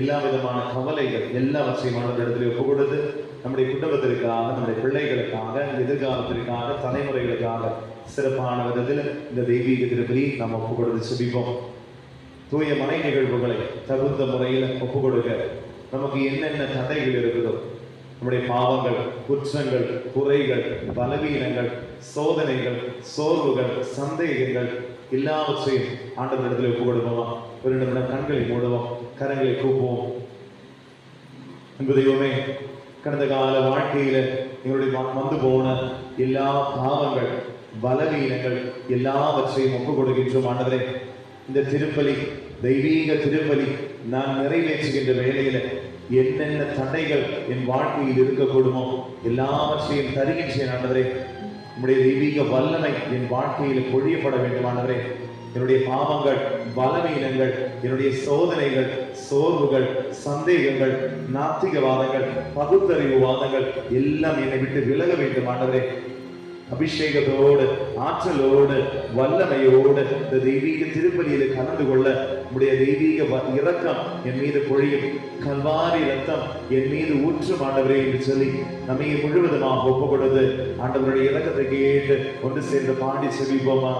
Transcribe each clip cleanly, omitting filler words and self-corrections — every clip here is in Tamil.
எல்லா விதமான கவலைகள் எல்லாவற்றையும் ஆண்டவரிடத்தில் ஒப்பு கொடுத்து நம்முடைய குடும்பத்திற்காக, நம்முடைய பிள்ளைகளுக்காக, எதிர்காலத்திற்காக, தலைமுறைகளுக்காக சிறப்பான விதத்தில் இந்த தெய்வீக திருப்பலி நாம் ஒப்பு கொடுத்து செபிப்போம். தூய மனை நிகழ்வுகளை தகுந்த முறையில் ஒப்பு கொடுக்க நமக்கு என்னென்ன தடைகள் இருக்குதோ, நம்முடைய பாவங்கள், குற்றங்கள், குறைகள், பலவீனங்கள், சோதனைகள், சோர்வுகள், சந்தேகங்கள் எல்லாவற்றையும் ஆண்டவரிடத்தில் ஒப்பு கொடுப்போம். ஒரு நிமிடம் கண்களை மூடுவோம், கரங்களை கூப்புவோம். அன்பு தெய்வமே, கடந்த கால வாழ்க்கையில எங்களுடைய வந்து போன எல்லா பாவங்கள், பலவீனங்கள் எல்லாவற்றையும் ஒப்பு கொடுக்கின்றோம். ஆண்டவரே, இந்த திருப்பலி, தெய்வீக திருப்பலி நான் நிறைவேற்றுகின்ற வேளையில என்னென்ன தடைகள் என் வாழ்க்கையில் இருக்கக்கூடுமோ எல்லாவற்றையும் தருகின்றேன். ஆண்டவரே, உம்முடைய தெய்வீக வல்லமை என் வாழ்க்கையில் பொழியப்பட வேண்டும். ஆண்டவரே, என்னுடைய பாவங்கள், பலவீனங்கள், என்னுடைய சோதனைகள், சோர்வுகள், சந்தேகங்கள், நாத்திகவாதங்கள், பகுத்தறிவு வாதங்கள் எல்லாம் என்னை விட்டு விலக வேண்டும். ஆண்டவரே, அபிஷேகத்தோடு, ஆற்றலோடு, வல்லமையோடு இந்த தெய்வீக திருப்பலியில கலந்து கொள்ள உடைய தெய்வீக இரக்கம் என் மீது பொழியும், கல்வாரி இரத்தம் என் மீது ஊற்றும் ஆண்டவரே என்று சொல்லி நம்மை முழுவதுமாக ஒப்பு கொடுத்து ஆண்டவருடைய இரக்கத்தை கேட்டு ஒன்று சேர்ந்து பாடி செவிப்போமா.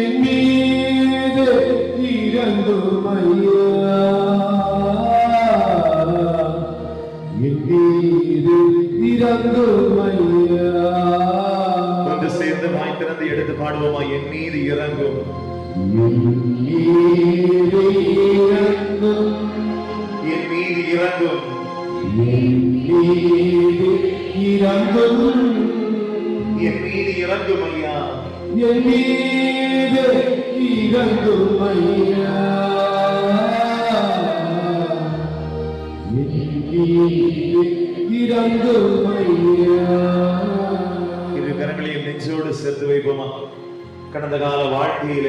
என் மீது இறங்கும் ஐயா, என் மீது இறங்கும் ஐயா. ஒன்று சேர்ந்து வாய் திறந்து எடுத்து பாடுவோமா. என் மீது இறங்கும், என் மீது இறங்கும், என் மீது இறங்கும், என் மீது இறங்கும், என் மீது இறங்கும் ஐயா, என் மீது இறங்கும் ஐயா, என் மீது இறங்கும் ஐயா. இரு கரங்களையும் நெஞ்சோடு சேர்த்து வைப்போமா. கடந்த கால வாழ்க்கையில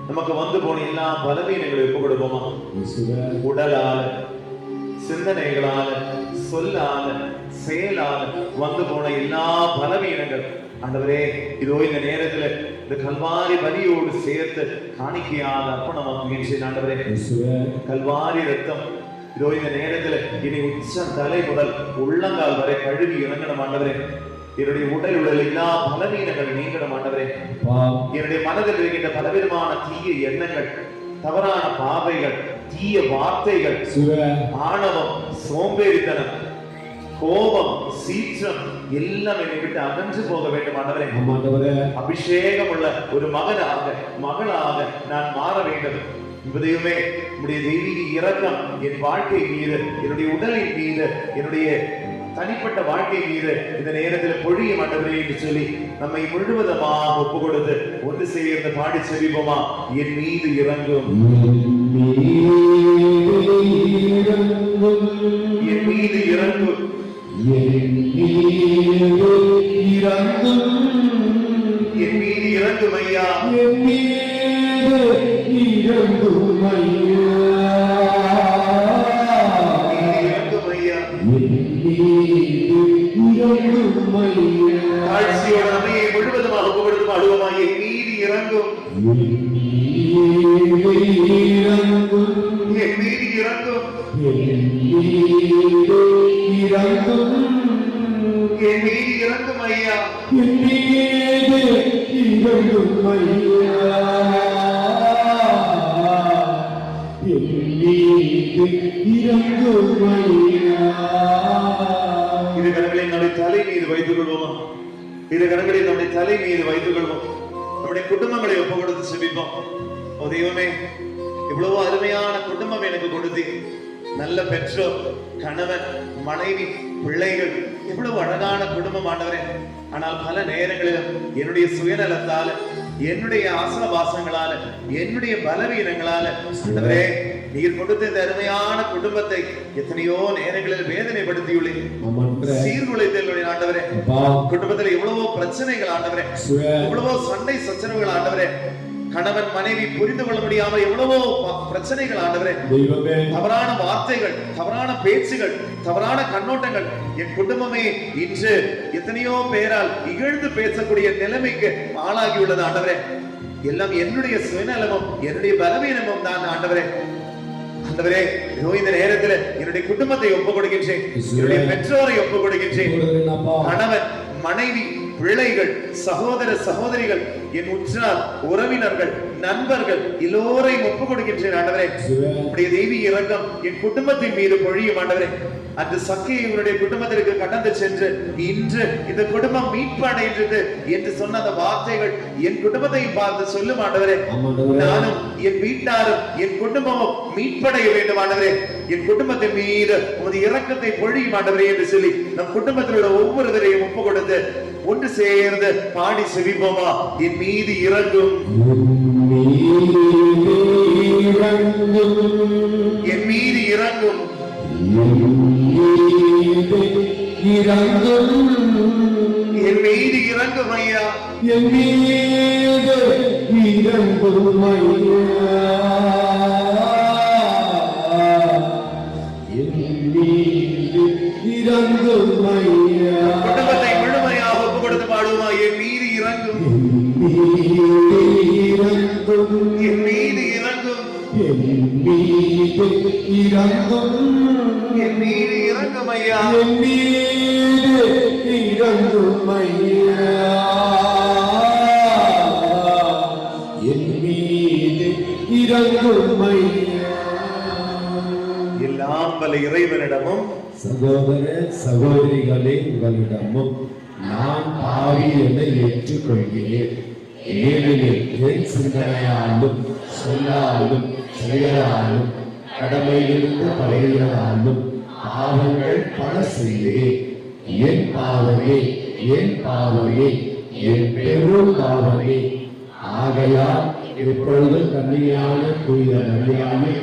நமக்கு வந்து போன எல்லா பலவீனங்களை ஒப்பு கொடுப்போமா. உடலால, சிந்தனைகளால, சொல்லால, செயலால வந்து போன எல்லா பலவீனங்கள் ஆண்டவரே, இதோ இந்த நேரத்துல இந்த கல்வாரி பலியோடு சேர்த்து காணிக்கையாக அர்ப்பணமாக்குகின்றேன். ஆண்டவரே, கல்வாரி ரத்தம் இதோ இந்த நேரத்துல இனி உச்சம் தலை முதல் உள்ளங்கால் வரை கழுவி இறங்கணும். ஆண்டவரே, என்னுடைய உடல் எல்லா பலவீனங்கள் நீங்கணும். ஆண்டவரே, என்னுடைய மனதில் இருக்கின்ற பலவிதமான தீய எண்ணங்கள், தவறான பாவைகள், தீய வார்த்தைகள், ஆணவம், சோம்பேறித்தனம், கோபம், சீற்றம் எல்லாம் என்னை விட்டு அகன்று போக வேண்டும். ஆண்டவரே, அபிஷேகம் உள்ள ஒரு மகனாக, மகளாக நான் மாற வேண்டும். இப்போதையுமே உடைய தெய்வீக இரக்கம் என் வாழ்க்கை மீது, என்னுடைய உடலின் மீது, என்னுடைய தனிப்பட்ட வாழ்க்கை மீது இந்த நேரத்தில் பொழிய மாட்டவரே என்று சொல்லி நம்மை முழுவதுமாக ஒப்பு கொடுத்து ஒன்று சேர்ந்து பாடி செவிப்போமா. என் மீது இறங்கும், என் மீது இறங்கும், என் மீது இறங்கும், என் மீது இறங்கும் ஐயா, என் மீது இறங்கும் ஐயா, இறங்கும் ஐயா, தாழ்ச்சியோட நம்மை முழுவதுமாக ஒப்பு கொடுத்து பாடுவோமா. என் மீது இறங்கும், என் மீது இறங்கும், என் மீது இறங்கும், என் மீது இறங்கும், என் மீது இறங்கும் ஐயா, என் மீது இறங்கும் ஐயா, என் மீது இறங்கும் ஐயா. இரு கரங்களை நம்முடைய தலை மீது வைத்துக் கொள்வோமா. இரு கரங்களை நம்முடைய தலை மீது வைத்துக் கொள்வோம். நம்முடைய குடும்பங்களை ஒப்பு கொடுத்து செபிப்போம். தெய்வமே, இவ்வளவு அருமையான குடும்பம் எனக்கு கொடுத்து, நல்ல பெற்றோர், கணவன், மனைவி, பிள்ளைகள், எவ்வளவு அழகான குடும்பம் ஆண்டவரே. ஆனால் பல நேரங்களிலும் என்னுடைய சுயநலத்தால, என்னுடைய ஆசனவாசங்களால, என்னுடைய பலவீனங்களால ஆண்டவரே, நீர் கொடுத்த இந்த அருமையான குடும்பத்தை எத்தனையோ நேரங்களில் வேதனைப்படுத்தியுள்ளேன், சீர்குலைத்தேன் ஆண்டவரே. குடும்பத்தில் எவ்வளவோ பிரச்சனைகள் ஆண்டவரே, எவ்வளவோ சண்டை சச்சரவுகள் ஆண்டவரே. கணவன் மனைவி புரிந்து கொள்ள முடியாமல் எவ்வளவோ பிரச்சனைகள் ஆண்டவரே, ദൈവമേ தவறான வார்த்தைகள், தவறான பேச்சுகள், தவறான கண்ணோட்டங்கள், என் குடும்பமே இன்று எத்தனையோ பேரால் இகழ்ந்து பேசக்கூடிய நிலைமைக்கு ஆளாகியுள்ளது ஆண்டவரே. எல்லாம் என்னுடைய சுயநலமும் என்னுடைய பலவீனமும் தான் ஆண்டவரே. ஆண்டவரே, இந்த நேரத்தில் என்னுடைய குடும்பத்தை ஒப்புக் கொடுக்கின்றேன், என்னுடைய பெற்றோரை ஒப்புக் கொடுக்கின்றேன். கணவன் மனைவி பிள்ளைகள் சகோதர சகோதரிகள் என் உற்றார் உறவினர்கள் நண்பர்கள் எல்லோரையும் ஒப்புக் கொடுக்கின்றேன் ஆண்டவரே. உடைய தெய்வீக இரக்கம் என் குடும்பத்தின் மீது பொழியும் ஆண்டவரே. அந்த சக்கையை இவருடைய குடும்பத்திற்கு கடந்து சென்று இன்று இந்த குடும்பம் மீட்பு அடைகின்றது என்று சொன்ன அந்த வார்த்தைகள் என் குடும்பத்தை பார்த்து சொல்லும் ஆண்டவரே. நானும் என் வீட்டாரும் என் குடும்பமும் மீட்படைய வேண்டும் ஆண்டவரே. என் குடும்பத்தின் மீது உமது இரக்கத்தை பொழியும் ஆண்டவரே என்று சொல்லி நம் குடும்பத்தில் உள்ள ஒவ்வொருவரையும் ஒப்பு கொடுத்து ஒன்று சேர்ந்து பாடி செவிப்போமா. என் மீது இறங்கும், என் மீது இறங்கும், என் மீது இறங்கும் ஐயா, என் மீது இறங்கும் ஐயா, என் மீது இறங்கும் ஐயா. குடும்பத்தை முழுமையாக ஒப்பு கொடுத்து பாடுவோமா. என் மீது இறங்கும், என் மீது இறங்கும், என் மீது இறங்கும், என் மீது இறங்கும் ஐயா, என் மீது இறங்கும் ஐயா, என் மீது இறங்கும் ஐயா. எல்லாம் வல்ல இறைவனிடமும் சகோதர சகோதரிகளே உங்களிடமும் நான் பாவி என ஏற்றுக்கொள்கிறேன். ஏனெனில் என் சிந்தனையாலும் சொல்லாலும் செயலாலும் கடமையிலிருந்து பழையதாலும் பாவங்கள் பல செய்தேன். என் பாவமே, என் பாவமே, என் பெரும் பாவமே. ஆகையால் எப்பொழுது கன்னியான புனித மரியாதை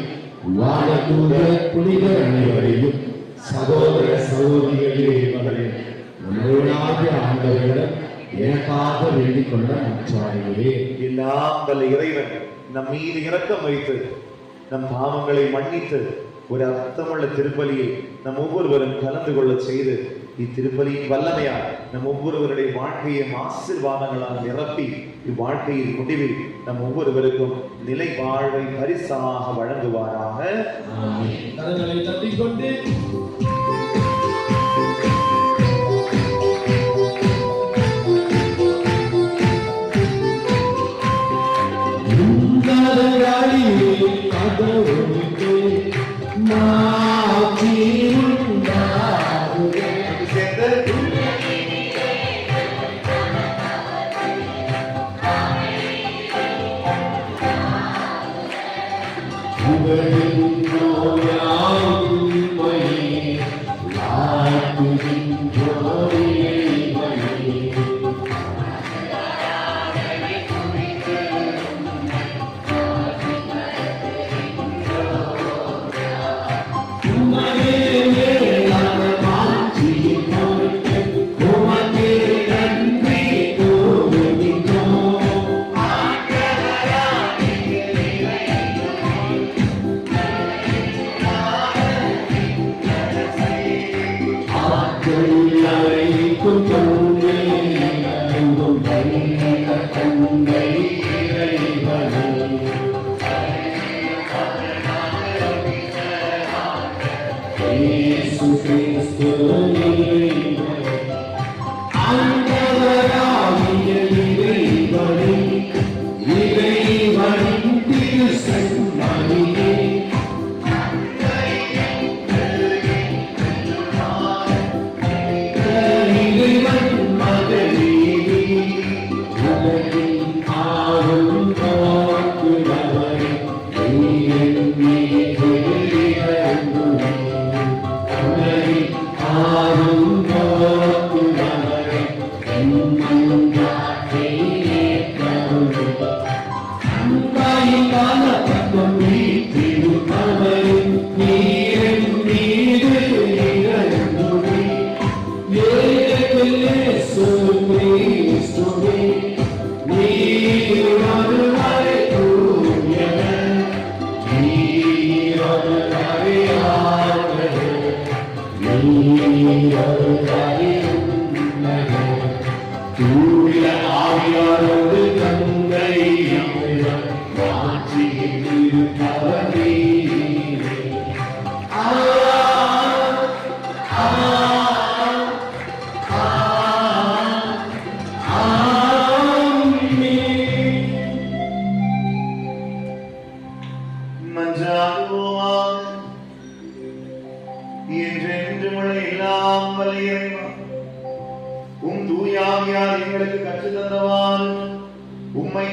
வானதூத புனித அனைவரையும் சகோதர சகோதரிகளே இவர்களே உன்னோடாகிய ஆண்டவரிடம் எனக்காக வேண்டிக் கொள்ள மற்றார்களே. எல்லாம் வல்ல இறைவன் நம் மீது இரக்கம் வைத்து நம் பாவங்களை மன்னித்து ஒரு அர்த்தமுள்ள திருப்பலியை நம் ஒவ்வொருவரும் கலந்து கொள்ள செய்து இத்திருப்பலியின் வல்லமையால் நம் ஒவ்வொருவருடைய வாழ்க்கையை ஆசீர்வாதங்களால் நிரப்பி இவ்வாழ்க்கையின் முடிவில் நம் ஒவ்வொருவருக்கும் நிலை வாழ்வை பரிசாக வழங்குவாராக. கரங்களை தட்டிக்கொண்டு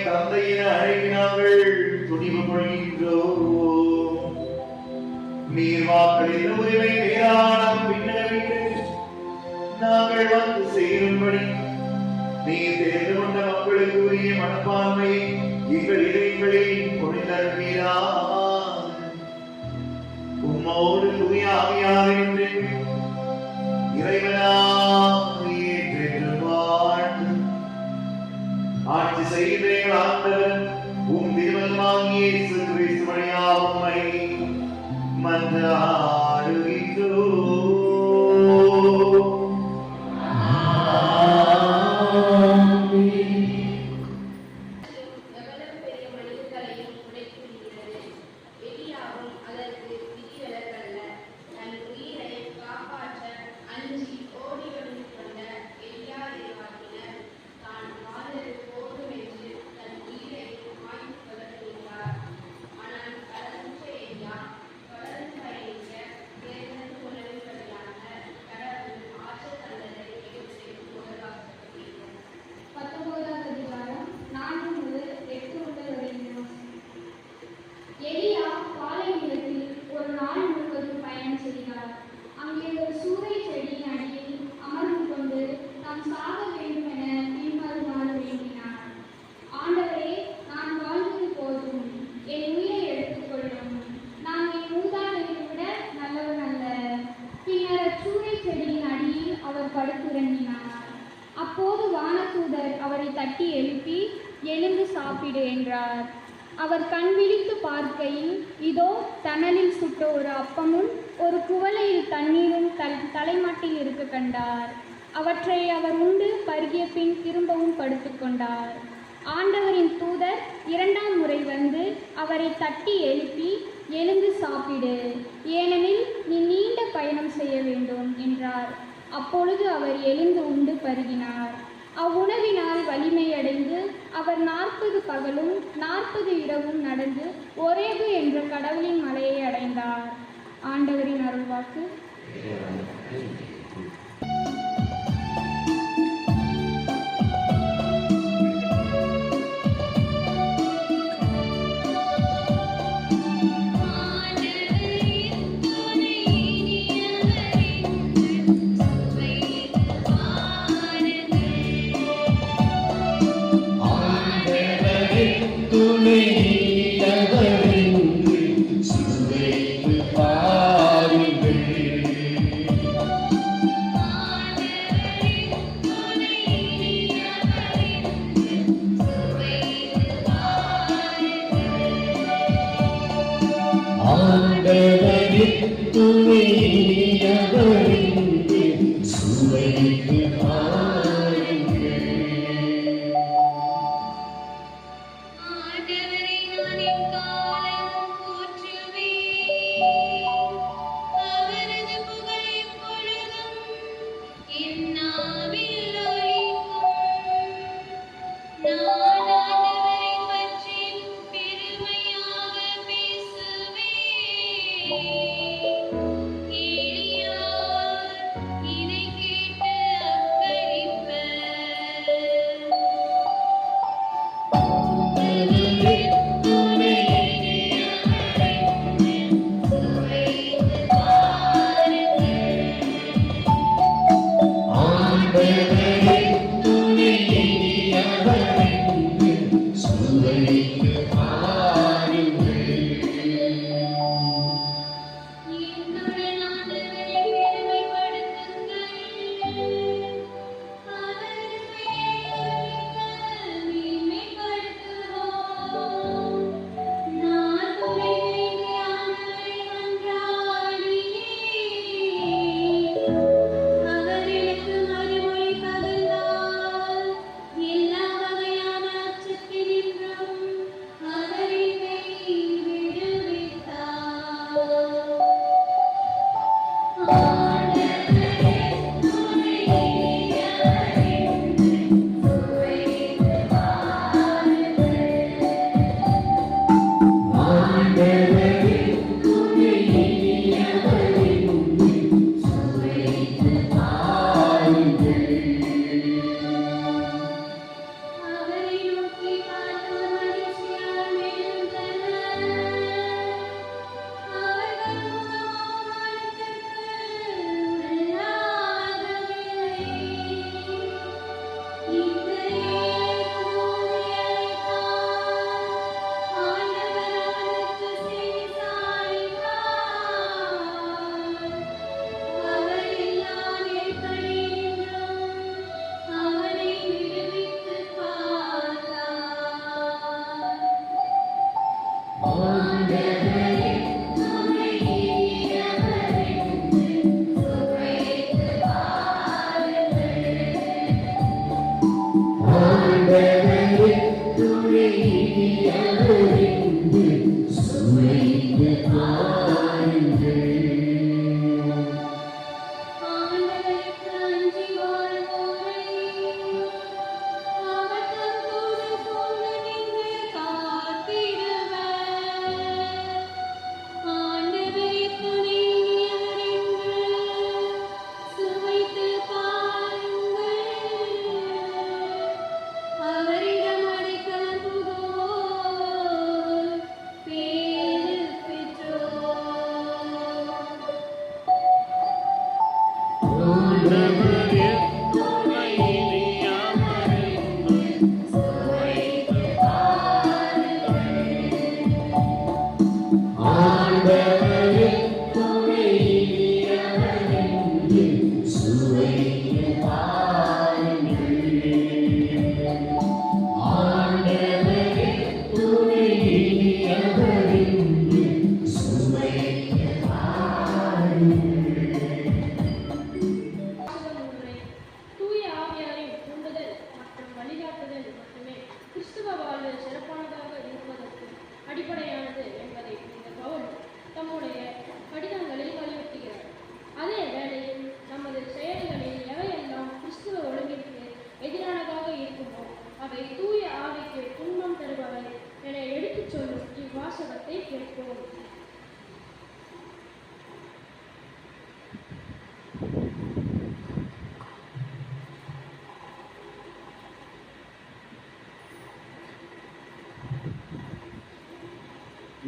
தந்தையின் அழைப்பு நாங்கள் துணிவு கொள்கின்றோம். நீர் வாக்களித்த உரிமை பேரானம் பின்னவிட்டு நாங்கள் வந்து சேரும்படி நீர் தேர்ந்து கொண்ட மக்களுக்கு உரிய மனப்பான்மை எங்கள் இதயங்களில் கொண்டிருக்கிறா. உம்மோடு தூய ஆவியாரின்றி இறைவனாய் ஏற்றென்று வாழ்ந்து ஆட்சி செய்கின்ற ஆண்டவர் உம் திருமகனாகிய இயேசு கிறிஸ்து வழியாக உம்மை மன்றாடுகின்றோம். அப்போது வானதூதர் அவரை தட்டி எழுப்பி, எழுந்து சாப்பிடு என்றார். அவர் கண் விழித்து பார்க்கையில், இதோ தணலில் சுட்ட ஒரு அப்பமும் ஒரு குவளையில் தண்ணீரும் தலைமாட்டில் இருக்க கண்டார். அவற்றை அவர் உண்டு பருகிய பின் திரும்பவும் படுத்துக்கொண்டார். ஆண்டவரின் தூதர் இரண்டாம் முறை வந்து அவரை தட்டி எழுப்பி, எழுந்து சாப்பிடு, ஏனெனில் நீ நீண்ட பயணம் செய்ய வேண்டும் என்றார். அப்பொழுது அவர் எழுந்து உண்டு பருகினார். அவ்வுணவினால் வலிமையடைந்து அவர் 40 பகலும் 40 இரவும் நடந்து ஒரேபு என்ற கடவுளின் மலையை அடைந்தார். ஆண்டவரின் அருள்வாக்கு.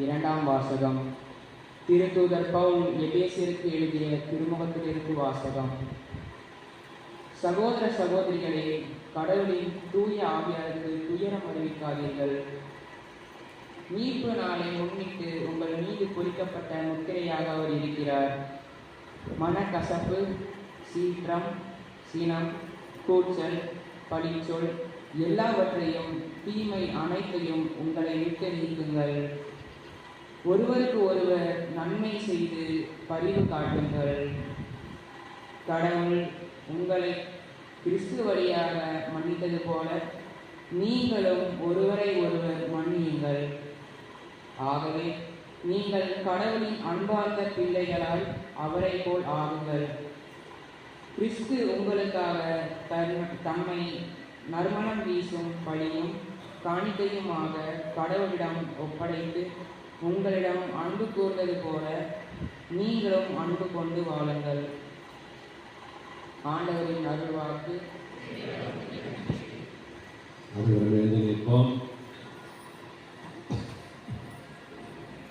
இரண்டாம் வாசகம். திருத்தூதர் பவுல் எபேசியருக்கு எழுதிய திருமுகத்திலிருந்து வாசகம். சகோதர சகோதரிகளே, கடவுளின் தூய ஆவியாருக்கு துயரம் அறிவிக்காதீர்கள். மீட்பு நாளை முன்னிட்டு உங்கள் மீது குறிக்கப்பட்ட முத்திரையாக அவர் இருக்கிறார். மனக்கசப்பு, சீற்றம், சினம், கூச்சல், பழிச்சொல் எல்லாவற்றையும் தீமை அனைத்தையும் உங்களை விட்டு நீக்குங்கள். ஒருவருக்கு ஒருவர் நன்மை செய்து பரிவு காட்டுங்கள். கடவுள் உங்களை கிறிஸ்து வழியாக மன்னித்தது போல நீங்களும் ஒருவரை ஒருவர் மன்னியுங்கள். ஆகவே நீங்கள் கடவுளின் அன்பார்ந்த பிள்ளைகளால் அவரை போல் ஆகுங்கள். கிறிஸ்து உங்களுக்காக தம்மை நறுமணம் வீசும் பழியும் காணிக்கையுமாக கடவுளிடம் ஒப்படைத்து உங்களிடம் அன்பு கூர்ந்தது போல நீங்களும் அன்பு கொண்டு வாழுங்கள். ஆண்டவரின் அருள்வாக்கு. நிற்போம்.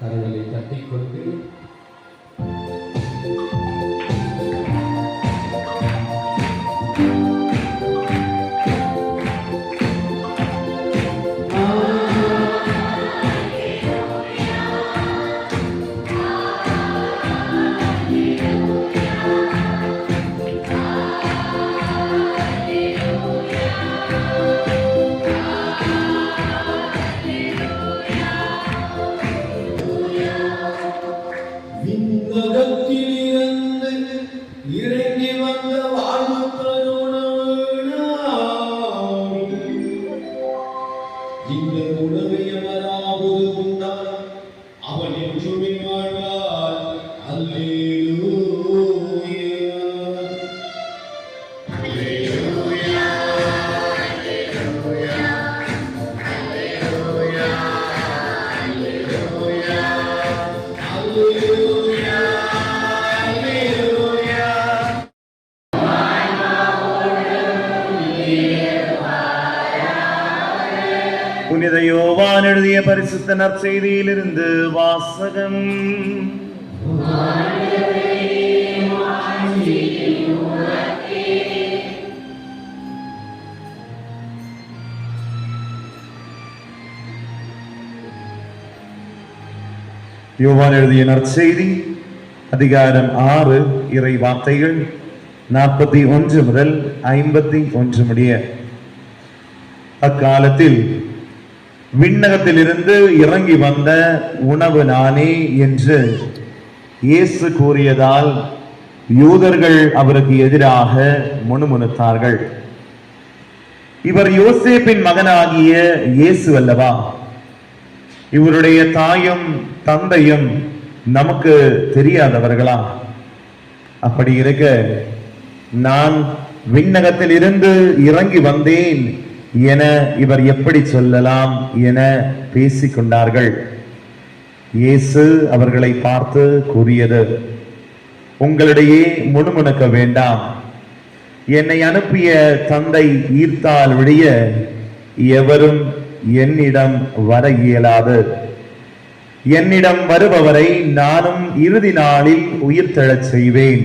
கரங்களை தட்டிக்கொண்டு இறங்கி வந்த இந்த உணவை அமராவது உண்டால் அவன் என்றுமே வாழ்வார். அல்லேலூயா, அல்லேலூயா, அல்லேலூயா, அல்லேலூயா, அல்லேலூயா, அல்லேலூயா. புனித யோவான் எழுதிய பரிசுத்த நற்செய்தியிலிருந்து வாசகம். யோவான் எழுதிய நற்செய்தி அதிகாரம் 6 இறை வார்த்தைகள் 41 முதல் 51 முடிய. அக்காலத்தில் விண்ணகத்திலிருந்து இறங்கி வந்த உணவு நானே என்று இயேசு கூறியதால் யூதர்கள் அவருக்கு எதிராக முணுமுணுத்தார்கள். இவர் யோசேப்பின் மகனாகிய இயேசு அல்லவா? இவருடைய தாயும் தந்தையும் நமக்கு தெரியாதவர்களா? அப்படி இருக்க நான் விண்ணகத்தில் இருந்து இறங்கி வந்தேன் என இவர் எப்படி சொல்லலாம் என பேசிக்கொண்டார்கள். இயேசு அவர்களை பார்த்து கூறியது, உங்களிடையே முணுமுணுக்க வேண்டாம். என்னை அனுப்பிய தந்தை ஈர்த்தால் ஒழிய எவரும் என்னிடம் வர இயலாது. என்னிடம் வருபவரை நானும் இறுதி நாளில் உயிர்த்தெழச் செய்வேன்.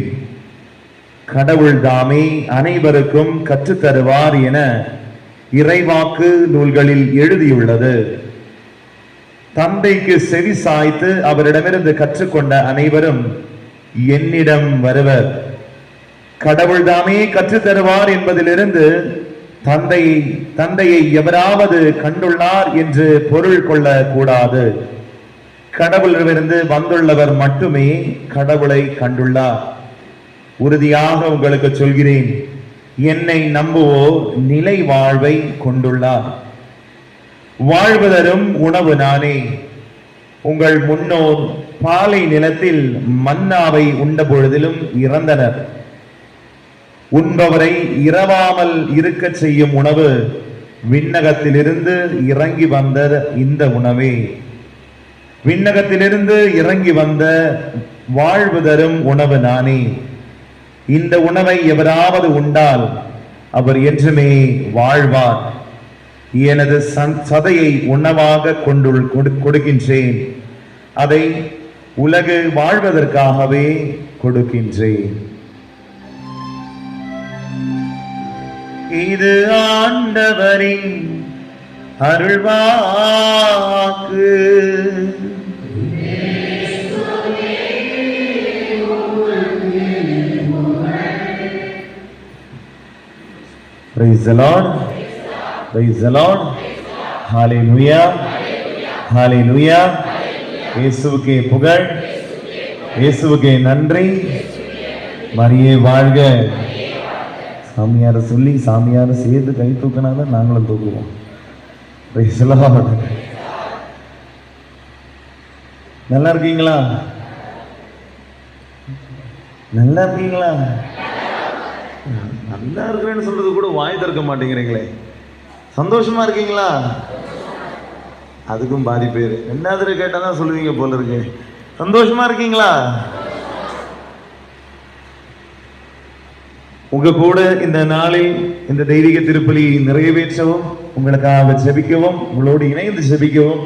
கடவுள் தாமே அனைவருக்கும் கற்றுத்தருவார் என இறைவாக்கு நூல்களில் எழுதியுள்ளது. தந்தைக்கு செவி சாய்த்து அவரிடமிருந்து கற்றுக்கொண்ட அனைவரும் என்னிடம் வருவர். கடவுள் தாமே கற்றுத்தருவார் என்பதிலிருந்து தந்தையை எவராவது கண்டுள்ளார் என்று பொருள் கொள்ள கூடாது. கடவுளிடமிருந்து வந்துள்ளவர் மட்டுமே கடவுளை கண்டுள்ளார். உறுதியாக உங்களுக்கு சொல்கிறேன், என்னை நம்புவோர் நிலை வாழ்வை கொண்டுள்ளார். வாழ்வு தரும் உணவு நானே. உங்கள் முன்னோர் பாலை நிலத்தில் மன்னாவை உண்ட பொழுதிலும் இறந்தனர். உண்பவரை இரவாமல் இருக்க செய்யும் உணவு விண்ணகத்திலிருந்து இறங்கி வந்த இந்த உணவே. விண்ணகத்திலிருந்து இறங்கி வந்த வாழ்வு தரும் உணவு நானே. இந்த உணவை எவராவது உண்டால் அவர் என்றுமே வாழ்வார். எனது சதையை உணவாக கொடுக்கின்றேன். அதை உலகு வாழ்வதற்காகவே கொடுக்கின்றேன். இது ஆண்டவரின் அருள்வாக்கு. Praise the Lord. Praise the Lord. Hallelujah. Hallelujah. இயேசுவுக்கே புகழ். இயேசுவுக்கே நன்றி. மரியே வாழ்க. சாமியார சொல்லி சாமியார சேர்த்து கை தூக்கினாதான் நாங்களும் தூக்குவோம். Praise the Lord. நல்லா இருக்கீங்களா? நல்லா இருக்கீங்களா? நல்லா இருக்கிறேன்னு சொல்றது கூட வாய் திறக்க மாட்டேங்கிறீங்களே. சந்தோஷமா இருக்கீங்களா? அதுக்கும் பாதி பேர் ரெண்டாவது கேட்டாதான் சொல்லுவீங்க போல இருக்கு. சந்தோஷமா இருக்கீங்களா? உங்க கூட இந்த நாளில் இந்த தெய்வீக திருப்பலியை நிறைவேற்றவும், உங்களுக்காக ஜெபிக்கவும், உங்களோடு இணைந்து ஜெபிக்கவும்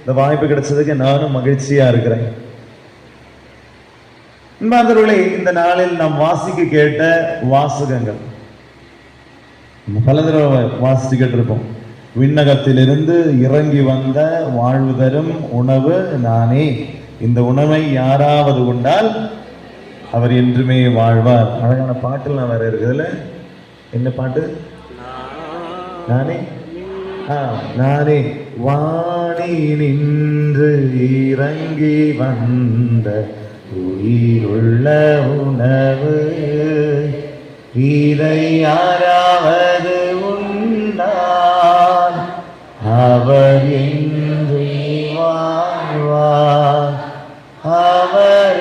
இந்த வாய்ப்பு கிடைச்சதுக்கு நானும் மகிழ்ச்சியா இருக்கிறேன். அன்பார்ந்தவர்களே, இந்த நாளில் நாம் வாசிக்க கேட்ட வாசகங்கள் பல தடவை வாசிச்சுக்கிட்டு இருப்போம். விண்ணகத்திலிருந்து இறங்கி வந்த வாழ்வு தரும் உணவு நானே. இந்த உணவை யாராவது உண்டால் அவர் என்றுமே வாழ்வார். அழகான பாட்டுலாம் வேற இருக்குதுல்ல. என்ன பாட்டு? நானே நானே வாணி நின்று இறங்கி வந்த உயிருள்ள உணவு, இதை யாராவது உண்டால் அவர் என்று வாழ்வார். அவர்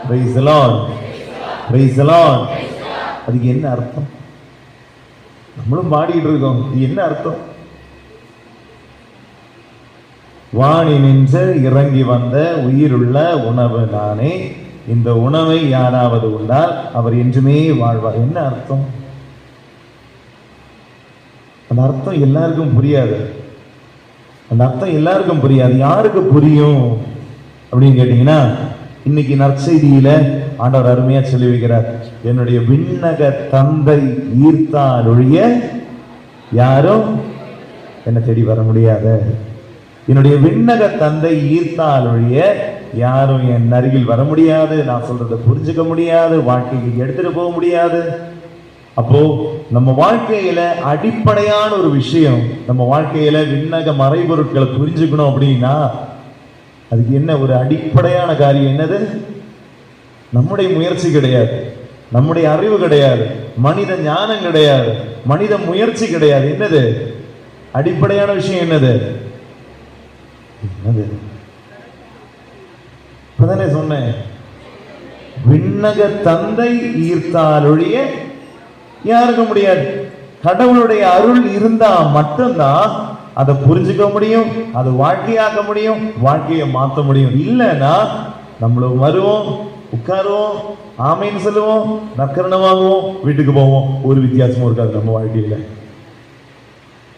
Praise the Lord. Praise the Lord. அதுக்கு என்ன அர்த்தம்? நம்மளும் பாடிட்டு இருக்கோம். இது என்ன அர்த்தம்? வாணி நின்று இறங்கி வந்த உயிருள்ள உணவு நானே. இந்த உணவை யாராவது உண்டால் அவர் என்றுமே வாழ்வார். என்ன அர்த்தம்? அந்த அர்த்தம் எல்லாருக்கும் புரியாது. அந்த அர்த்தம் எல்லாருக்கும் புரியாது. யாருக்கு புரியும் அப்படின்னு கேட்டீங்கன்னா, இன்னைக்கு நற்செய்தியில ஆண்டவர் அருமையா சொல்லி வைக்கிறார். என்னுடைய விண்ணக தந்தை ஈர்த்தால் ஒழிய யாரும் என்ன தேடி வர முடியாத. என்னுடைய விண்ணக தந்தை ஈர்த்தால் ஒழிய யாரும் என் அருகில் வர முடியாது. நான் சொல்றதை புரிஞ்சுக்க முடியாது. வாழ்க்கைக்கு எடுத்துட்டு போக முடியாது. அப்போ நம்ம வாழ்க்கையில அடிப்படையான ஒரு விஷயம், நம்ம வாழ்க்கையில விண்ணக மறைபொருட்களை புரிஞ்சுக்கணும் அப்படின்னா அதுக்கு என்ன ஒரு அடிப்படையான காரியம்? என்னது? நம்முடைய முயற்சி கிடையாது, நம்முடைய அறிவு கிடையாது, மனித ஞானம் கிடையாது, மனித முயற்சி கிடையாது. என்னது அடிப்படையான விஷயம்? என்னது? என்னது? இப்பதானே சொன்னேன், விண்ணக தந்தை ஈர்த்தாலொழிய யாருக்க முடியாது. கடவுளுடைய அருள் இருந்தா மட்டும்தான் அதை புரிஞ்சுக்க முடியும், அதை வாழ்க்கையாக்க முடியும், வாழ்க்கையை மாற்ற முடியும். இல்லைன்னா நம்மளும் வருவோம், உட்காருவோம், ஆமைன்னு சொல்லுவோம், நற்கரணம் வாங்குவோம், வீட்டுக்கு போவோம். ஒரு வித்தியாசமும் இருக்காது நம்ம வாழ்க்கையில.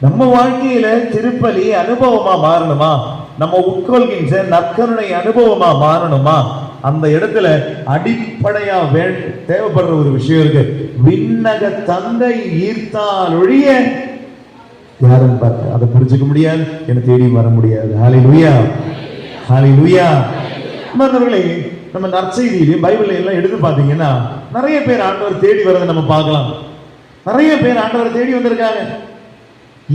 நம்ம வாழ்க்கையில திருப்பலி அனுபவமா மாறணுமா, நம்ம உட்கொள்கின்ற நற்கருணை அனுபவமா மாறணுமா, அந்த இடத்துல அடிப்படையா தேவைப்படுற ஒரு விஷயம் இருக்கு. விண்ணக தந்தை ஈர்த்தால் ஒழிய யாரும் பார்க்க அதை புரிஞ்சுக்க முடியாது, என்னை தேடி வர முடியாது. ஹல்லேலூயா, ஹல்லேலூயா. மற்றவர்களே, நம்ம நற்செய்தியிலையும் பைபிள்ல எல்லாம் எடுத்து பார்த்தீங்கன்னா நிறைய பேர் ஆண்டவர் தேடி வரதை நம்ம பார்க்கலாம். நிறைய பேர் ஆண்டவர் தேடி வந்திருக்காங்க.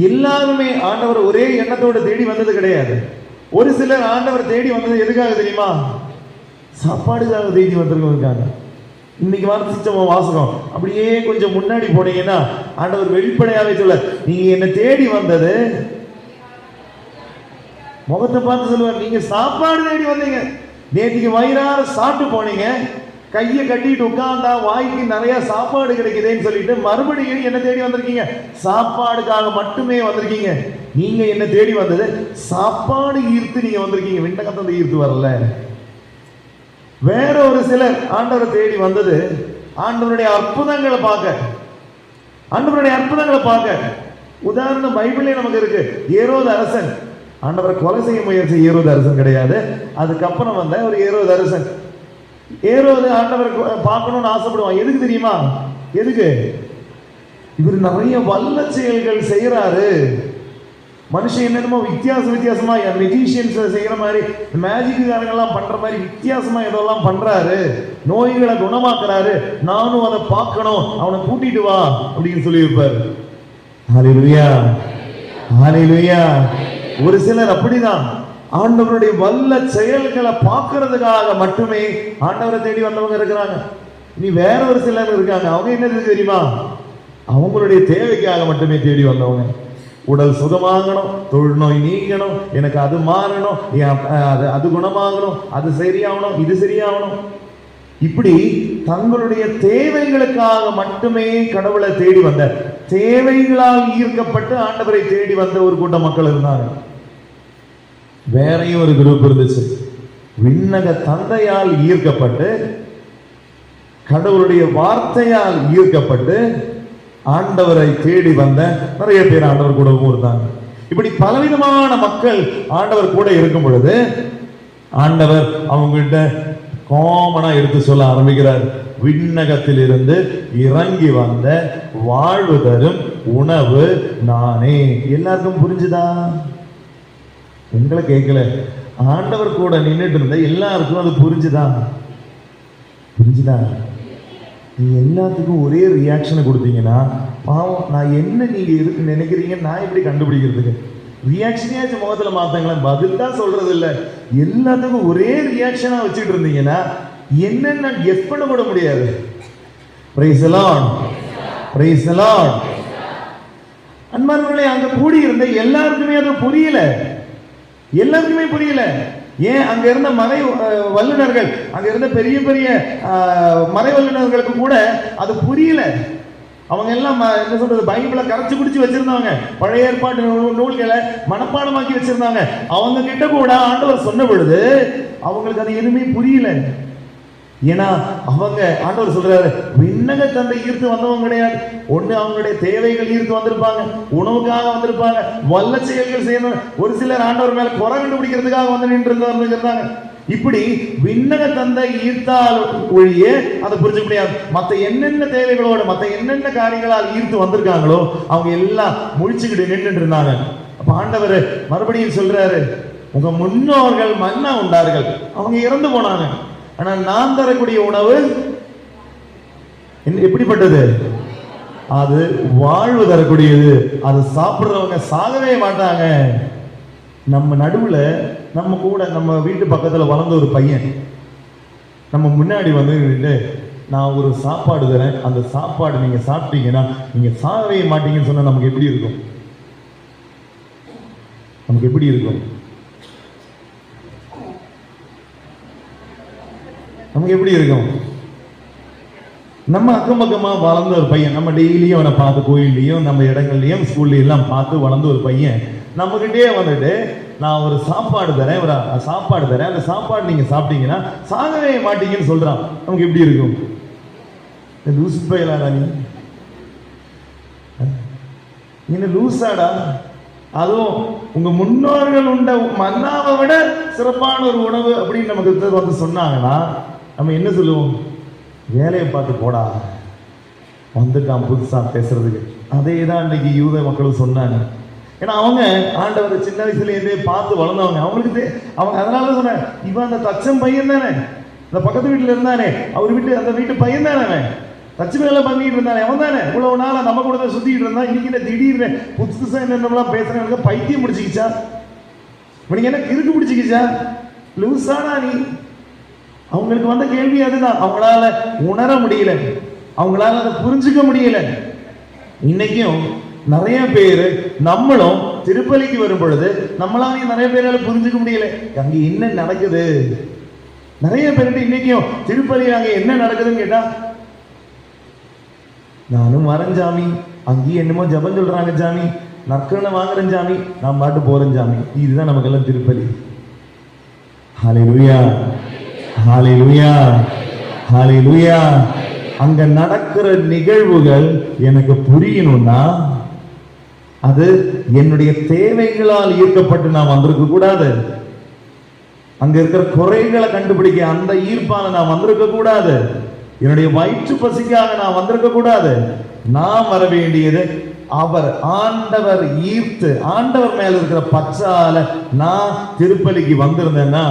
எல்லாருமே ஆண்டவர் ஒரே எண்ணத்தோடு தேடி வந்தது கிடையாது. ஒரு சிலர் ஆண்டவர் தேடி வந்தது எதுக்காக தெரியுமா? சாப்பாடுக்காக தேடி வந்திருக்காங்க. இன்னைக்கு வாசிச்ச வாசகம் அப்படியே கொஞ்சம் முன்னாடி போனீங்கன்னா ஆண்டவர் வெளிப்படையாவே சொல்ல, நீங்க என்ன தேடி வந்தது முகத்தை பார்த்து சொல்லுவார், நீங்க சாப்பாடு தேடி வந்தீங்க, நேற்றுக்கு வயிறார சாப்பிட்டு போனீங்க, கையை கட்டிட்டு உட்கார்ந்தா வாய்க்கு நிறைய சாப்பாடு கிடைக்குதுன்னு சொல்லிட்டு மறுபடியும் என்ன தேடி வந்திருக்கீங்க, சாப்பாடுக்காக மட்டுமே வந்திருக்கீங்க. நீங்க என்ன தேடி வந்தது சாப்பாடு ஈர்த்து நீங்க வந்திருக்கீங்க, விண்ணகத்தை ஈர்த்து வரல. வேற ஒரு சிலர் ஆண்டவரை தேடி வந்தது ஆண்டவருடைய அற்புதங்களை பார்க்க, ஆண்டவருடைய அற்புதங்களை பார்க்க. உதாரணம் பைபிளே நமக்கு இருக்கு. ஏரோது அரசன் ஆண்டவரை கொலை செய்ய முயற்சி ஏரோது அரசன் கிடையாது, அதுக்கப்புறம் வந்த ஒரு ஏரோது அரசன். ஏரோது ஆண்டவரை பார்க்கணும்னு ஆசைப்படுவான். எதுக்கு தெரியுமா? எதுக்கு? இவர் நிறைய வல்ல செயல்கள் செய்யறாரு. மனுஷன் என்னென்னமோ வித்தியாசமா மெஜிஷியன்ஸ் செய்யற மாதிரி, மேஜிக்காரங்கெல்லாம் பண்ற மாதிரி வித்தியாசமா இதெல்லாம் பண்றாரு, நோய்களை குணமாக்குறாரு, நானும் அதை பார்க்கணும், அவனை கூட்டிட்டு வா அப்படின்னு சொல்லி இருப்பாரு. ஹல்லேலூயா, ஹல்லேலூயா. ஒரு சிலர் அப்படிதான் ஆண்டவருடைய வல்ல செயல்களை பார்க்கறதுக்காக மட்டுமே ஆண்டவரை தேடி வந்தவங்க இருக்கிறாங்க. இனி வேற ஒரு சிலர் இருக்காங்க, அவங்க என்ன தெரியுமா? அவங்களுடைய தேவைக்காக மட்டுமே தேடி வந்தவங்க. உடல் சுகமாகணும், தொழில் நோய் நீங்கணும், எனக்கு அது மாறணும், அது குணமாகணும், அது சரியாகணும், இது சரியாகணும். இப்படி தங்களுடைய தேவைகளுக்காக மட்டுமே கடவுளை தேடி வந்த, தேவைகளால் ஈர்க்கப்பட்டு ஆண்டவரை தேடி வந்த ஒரு கூட்டம் மக்கள் இருந்தாங்க. வேறையும் ஒரு குரூப் இருந்துச்சு, விண்ணக தந்தையால் ஈர்க்கப்பட்டு கடவுளுடைய வார்த்தையால் ஈர்க்கப்பட்டு ஆண்டவரை தேடி வந்த நிறைய பேர் ஆண்டவர் கூடவும் இருந்தாங்க. இப்படி பலவிதமான மக்கள் ஆண்டவர் கூட இருக்கும் பொழுது ஆண்டவர் அவங்ககிட்ட காமனா எடுத்து சொல்ல ஆரம்பிக்கிறார். விண்ணகத்திலிருந்து இறங்கி வந்த வாழ்வு தரும் உணவு நானே. எல்லாருக்கும் புரிஞ்சுதா? உங்களை கேட்கல, ஆண்டவர் கூட நின்றுட்டு இருந்த எல்லாருக்கும் அது புரிஞ்சுதா? புரிஞ்சுதா? நீ எல்லாத்துக்கும் ஒரே ரியாக்ஷனை கொடுத்தீங்கன்னா பாவம், நான் என்ன நீங்க இருக்கு நினைக்கிறீங்க நான் எப்படி கண்டுபிடிக்கிறதுக்கு? ரியாக்ஷனையாச்சும் முகத்துல மாத்தாங்களா? பதில் தான் சொல்றது இல்லை. எல்லாத்துக்கும் ஒரே ரியாக்ஷனா வச்சுட்டு இருந்தீங்கன்னா என்னென்ன கெஸ் பண்ண கூட முடியாது. Praise the Lord, praise the Lord. அன்பானவர்களே, அங்க கூடி இருந்த எல்லாருக்குமே அது புரியல, எல்லாருக்குமே புரியல. ஏன்? அங்க இருந்த மறை வல்லுநர்கள், அங்க இருந்த பெரிய பெரிய மறை வல்லுநர்களுக்கு கூட அது புரியல. அவங்க எல்லாம் என்ன சொல்றது, பைபிளை கரைச்சு குடிச்சு வச்சிருந்தாங்க, பழைய ஏற்பாட்டு நூல்களை மனப்பாடமாக்கி வச்சிருந்தாங்க. அவங்க கிட்ட கூட ஆண்டவர் சொன்ன பொழுது அவங்களுக்கு அது எதுவுமே புரியல. ஏன்னா அவங்க ஆண்டவர் சொல்றாரு, விண்ணக தந்தை ஈர்த்து வந்தவங்க கிடையாது. ஒண்ணு அவங்களுடைய தேவைகள் ஈர்த்து வந்திருப்பாங்க, உணவுக்காக வந்திருப்பாங்க, வல்ல செயல்கள் செய்யணும். ஒரு சிலர் ஆண்டவர் மேல குறை கண்டுபிடிக்கிறதுக்காக வந்து நின்று இருந்தாங்க. இப்படி விண்ணக தந்தை ஈர்த்தால் ஒழிய அதை புரிஞ்சுக்க முடியாது. மற்ற என்னென்ன தேவைகளோட, மற்ற என்னென்ன காரியங்களால் ஈர்த்து வந்திருக்காங்களோ அவங்க எல்லாம் முழிச்சுக்கிட்டு நின்றுட்டு இருந்தாங்க. அப்ப ஆண்டவர் மறுபடியும் சொல்றாரு, உங்க முன்னோர்கள் மன்னா உண்டார்கள், அவங்க இறந்து போனாங்க, ஆனா நான் தரக்கூடிய உணவு எப்படிப்பட்டது? அது வாழ்வு தரக்கூடியது. அது சாப்பிடுறவங்க சாகவே மாட்டாங்க. நம்ம நடுவுல நம்ம கூட நம்ம வீட்டு பக்கத்துல வளர்ந்த ஒரு பையன் நம்ம முன்னாடி வந்து, நான் ஒரு சாப்பாடு தரேன், அந்த சாப்பாடு நீங்க சாப்பிட்டீங்கன்னா நீங்க சாகவே மாட்டீங்கன்னு சொன்னா நமக்கு எப்படி இருக்கும்? நமக்கு எப்படி இருக்கும்? நமக்கு எப்படி இருக்கும்? நம்ம அக்கம் பக்கமா வளர்ந்த ஒரு பையன், நம்ம டெய்லியும் அவனை பார்த்து கோயில்லையும் நம்ம இடங்கள்லையும் ஸ்கூல்லையும் எல்லாம் பார்த்து வளர்ந்த ஒரு பையன் நம்மகிட்டே வந்துட்டு, நான் ஒரு சாப்பாடு தரேன், அந்த சாப்பாடு நீங்க சாப்பிட்டீங்கன்னா சாகவே மாட்டீங்கன்னு சொல்றான். நமக்கு எப்படி இருக்கும்? லூசு பையலாடா நீ, என்ன லூசாடா? அதுவும் உங்க முன்னோர்கள் உண்ட மன்னாவை விட சிறப்பான ஒரு உணவு அப்படின்னு நமக்கு வந்து சொன்னாங்கன்னா நம்ம என்ன சொல்லுவோம்? வேலையை பார்த்து போடா, வந்துட்டான் புதுசா பேசுறதுக்கு. அதே தான் இன்னைக்கு யூத மக்களும் சொன்னாங்க. ஏன்னா அவங்க ஆண்டவர் சின்ன வயசுல இருந்தே பார்த்து வளர்ந்தவங்க. அவங்களுக்கு அவங்க அதனால சொன்னாங்க, இவன் அந்த தச்சம் பையன் தானே, அந்த பக்கத்து வீட்டுல இருந்தானே, அவர் வீட்டு அந்த வீட்டு பையன் தானே, அவன் தச்சு வேலை பண்ணிட்டு இருந்தானே, அவன் தானே இவ்வளவு நாளா நம்ம கூட தான் சுத்திட்டு இருந்தான். இன்னைக்கு திடீர்னு புதுசா என்னென்னலாம் பேசுறாங்க, பைத்தியம் முடிச்சுக்கிச்சா? உனக்கு என்ன கிறுக்கு பிடிச்சிக்கிச்சா? லூசானா நீ? அவங்களுக்கு வந்த கேள்வி அதுதான். அவங்களால உணர முடியல, அவங்களால அதை புரிஞ்சுக்க முடியல. இன்னைக்கும் நிறைய பேரு நம்மளும் திருப்பலிக்கு வரும் பொழுது நம்மளாலையும் நிறைய பேரால புரிஞ்சுக்க முடியல அங்க என்ன நடக்குது. நிறைய பேர்கிட்ட இன்னைக்கும் திருப்பலி அங்க என்ன நடக்குதுன்னு கேட்டா, நானும் வரேன் சாமி, அங்கேயும் என்னமோ ஜபம் சொல்றாங்க சாமி, நற்கரணை வாங்குறேன் சாமி, நான் பாட்டு போறேன் சாமி. இதுதான் நமக்கெல்லாம் திருப்பலி. ஹல்லேலூயா, ஹல்லேலூயா, ஹல்லேலூயா. அங்க நடக்கிற நிகழ்வுகள் எனக்கு புரியணும்னா அது என்னுடைய தேவைகளால் ஈர்க்கப்பட்டு நான் வந்திருக்க கூடாது. அங்க இருக்கிற குறைகளை கண்டுபிடிக்க அந்த ஈர்ப்பால நான் வந்திருக்க கூடாது. என்னுடைய வயிற்று பசிக்காக நான் வந்திருக்க கூடாது. நான் வர வேண்டியது அவர் ஆண்டவர் ஈர்த்து, ஆண்டவர் மேல இருக்கிற பற்றால நான் திருப்பலிக்கு வந்திருந்தேன்னா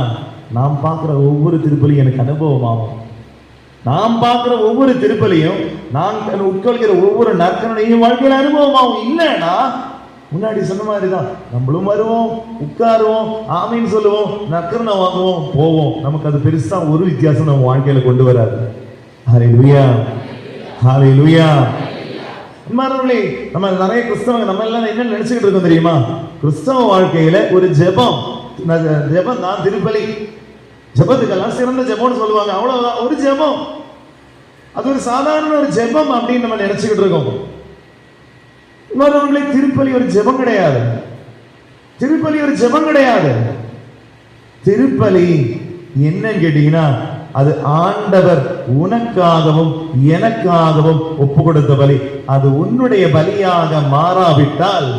நான் பார்க்கிற ஒவ்வொரு திருப்பலியும் எனக்கு அனுபவமாகும். நாம் பார்க்கிற ஒவ்வொரு திருப்பலியும், நான் உட்கொள்கிற ஒவ்வொரு நற்கரணையும் வாழ்க்கையில் அனுபவமாகும். இல்லைன்னா முன்னாடி சொன்ன மாதிரிதான், நம்மளும் வருவோம், உட்காருவோம், ஆமீன்னு சொல்லுவோம், நற்கரணை வாங்குவோம், போவோம். நமக்கு அது பெருசா ஒரு வித்தியாசம் நம்ம வாழ்க்கையில கொண்டு வராது. ஹல்லேலூயா, ஹல்லேலூயா. மாணவர்களே, நம்ம நிறைய கிறிஸ்தவங்க நம்ம எல்லாம் என்ன நினைச்சுக்கிட்டு இருக்கோம் தெரியுமா? கிறிஸ்தவ வாழ்க்கையில ஒரு ஜெபம் தான் திருப்பலி. ஜெபத்துக்கெல்லாம் சிறந்த ஜெபம்னு சொல்லுவாங்க, அவ்வளவுதான். ஒரு ஜெபம், அது ஒரு சாதாரண ஒரு ஜெபம் அப்படின்னு நம்ம நினைச்சுக்கிட்டு இருக்கோம். மாணவர்களே, திருப்பலி ஒரு ஜெபம் கிடையாது. திருப்பலி ஒரு ஜெபம் கிடையாது. திருப்பலி என்னன்னு கேட்டீங்கன்னா, அது ஆண்டவர் உனக்காகவும் எனக்காகவும் ஒப்பு கொடுத்த பலி. அது உன்னுடைய பலியாக மாறாவிட்டால்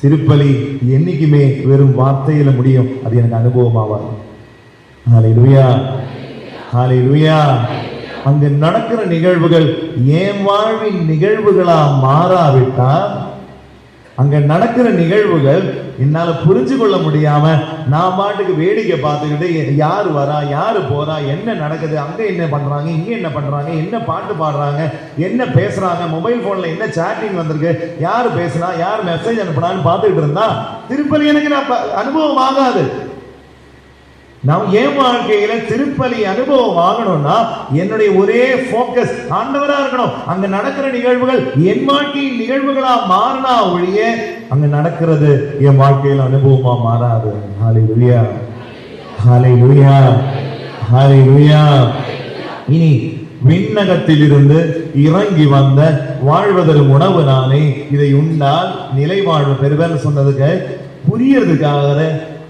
திருப்பலி என்னைக்குமே வெறும் வார்த்தையில முடியும், அது எனக்கு அனுபவமாவாது. ஹல்லேலூயா, ஹல்லேலூயா. அங்கு நடக்கிற நிகழ்வுகள் என் வாழ்வின் நிகழ்வுகளா மாறாவிட்டால், அங்க நடக்கிற நிகழ்வுகள் என்னால புரிஞ்சு கொள்ள முடியாம நான் பாட்டுக்கு வேடிக்கை பார்த்துக்கிட்டு யாரு வரா யாரு போறா, என்ன நடக்குது, அங்க என்ன பண்றாங்க, இங்க என்ன பண்றாங்க, என்ன பாட்டு பாடுறாங்க, என்ன பேசுறாங்க, மொபைல் போன்ல என்ன சாட்டிங் வந்திருக்கு, யாரு பேசுனா, யார் மெசேஜ் அனுப்புனான்னு பார்த்துக்கிட்டு இருந்தா திருப்பலி எனக்கு நான் அனுபவம் ஆகாது. நான் என் வாழ்க்கையில திருப்பலி அனுபவம் ஆகணும்னா என்னுடைய ஒரே போக்கஸ் ஆண்டவரா இருக்கணும். அங்க நடக்கிற நிகழ்வுகள் என் வாழ்க்கையின் நிகழ்வுகளா மாறினா ஒழிய அங்க நடக்கிறது என் வாழ்க்கையில அனுபவமா மாறாது. ஹல்லேலூயா, ஹல்லேலூயா, ஹல்லேலூயா. இனி விண்ணகத்திலிருந்து இறங்கி வந்த வாழ்வதற்கு உணவு நானே, இதை உண்டால் நிலை வாழ்வு பெறுவேன்னு சொன்னதுக்கு புரியறதுக்காக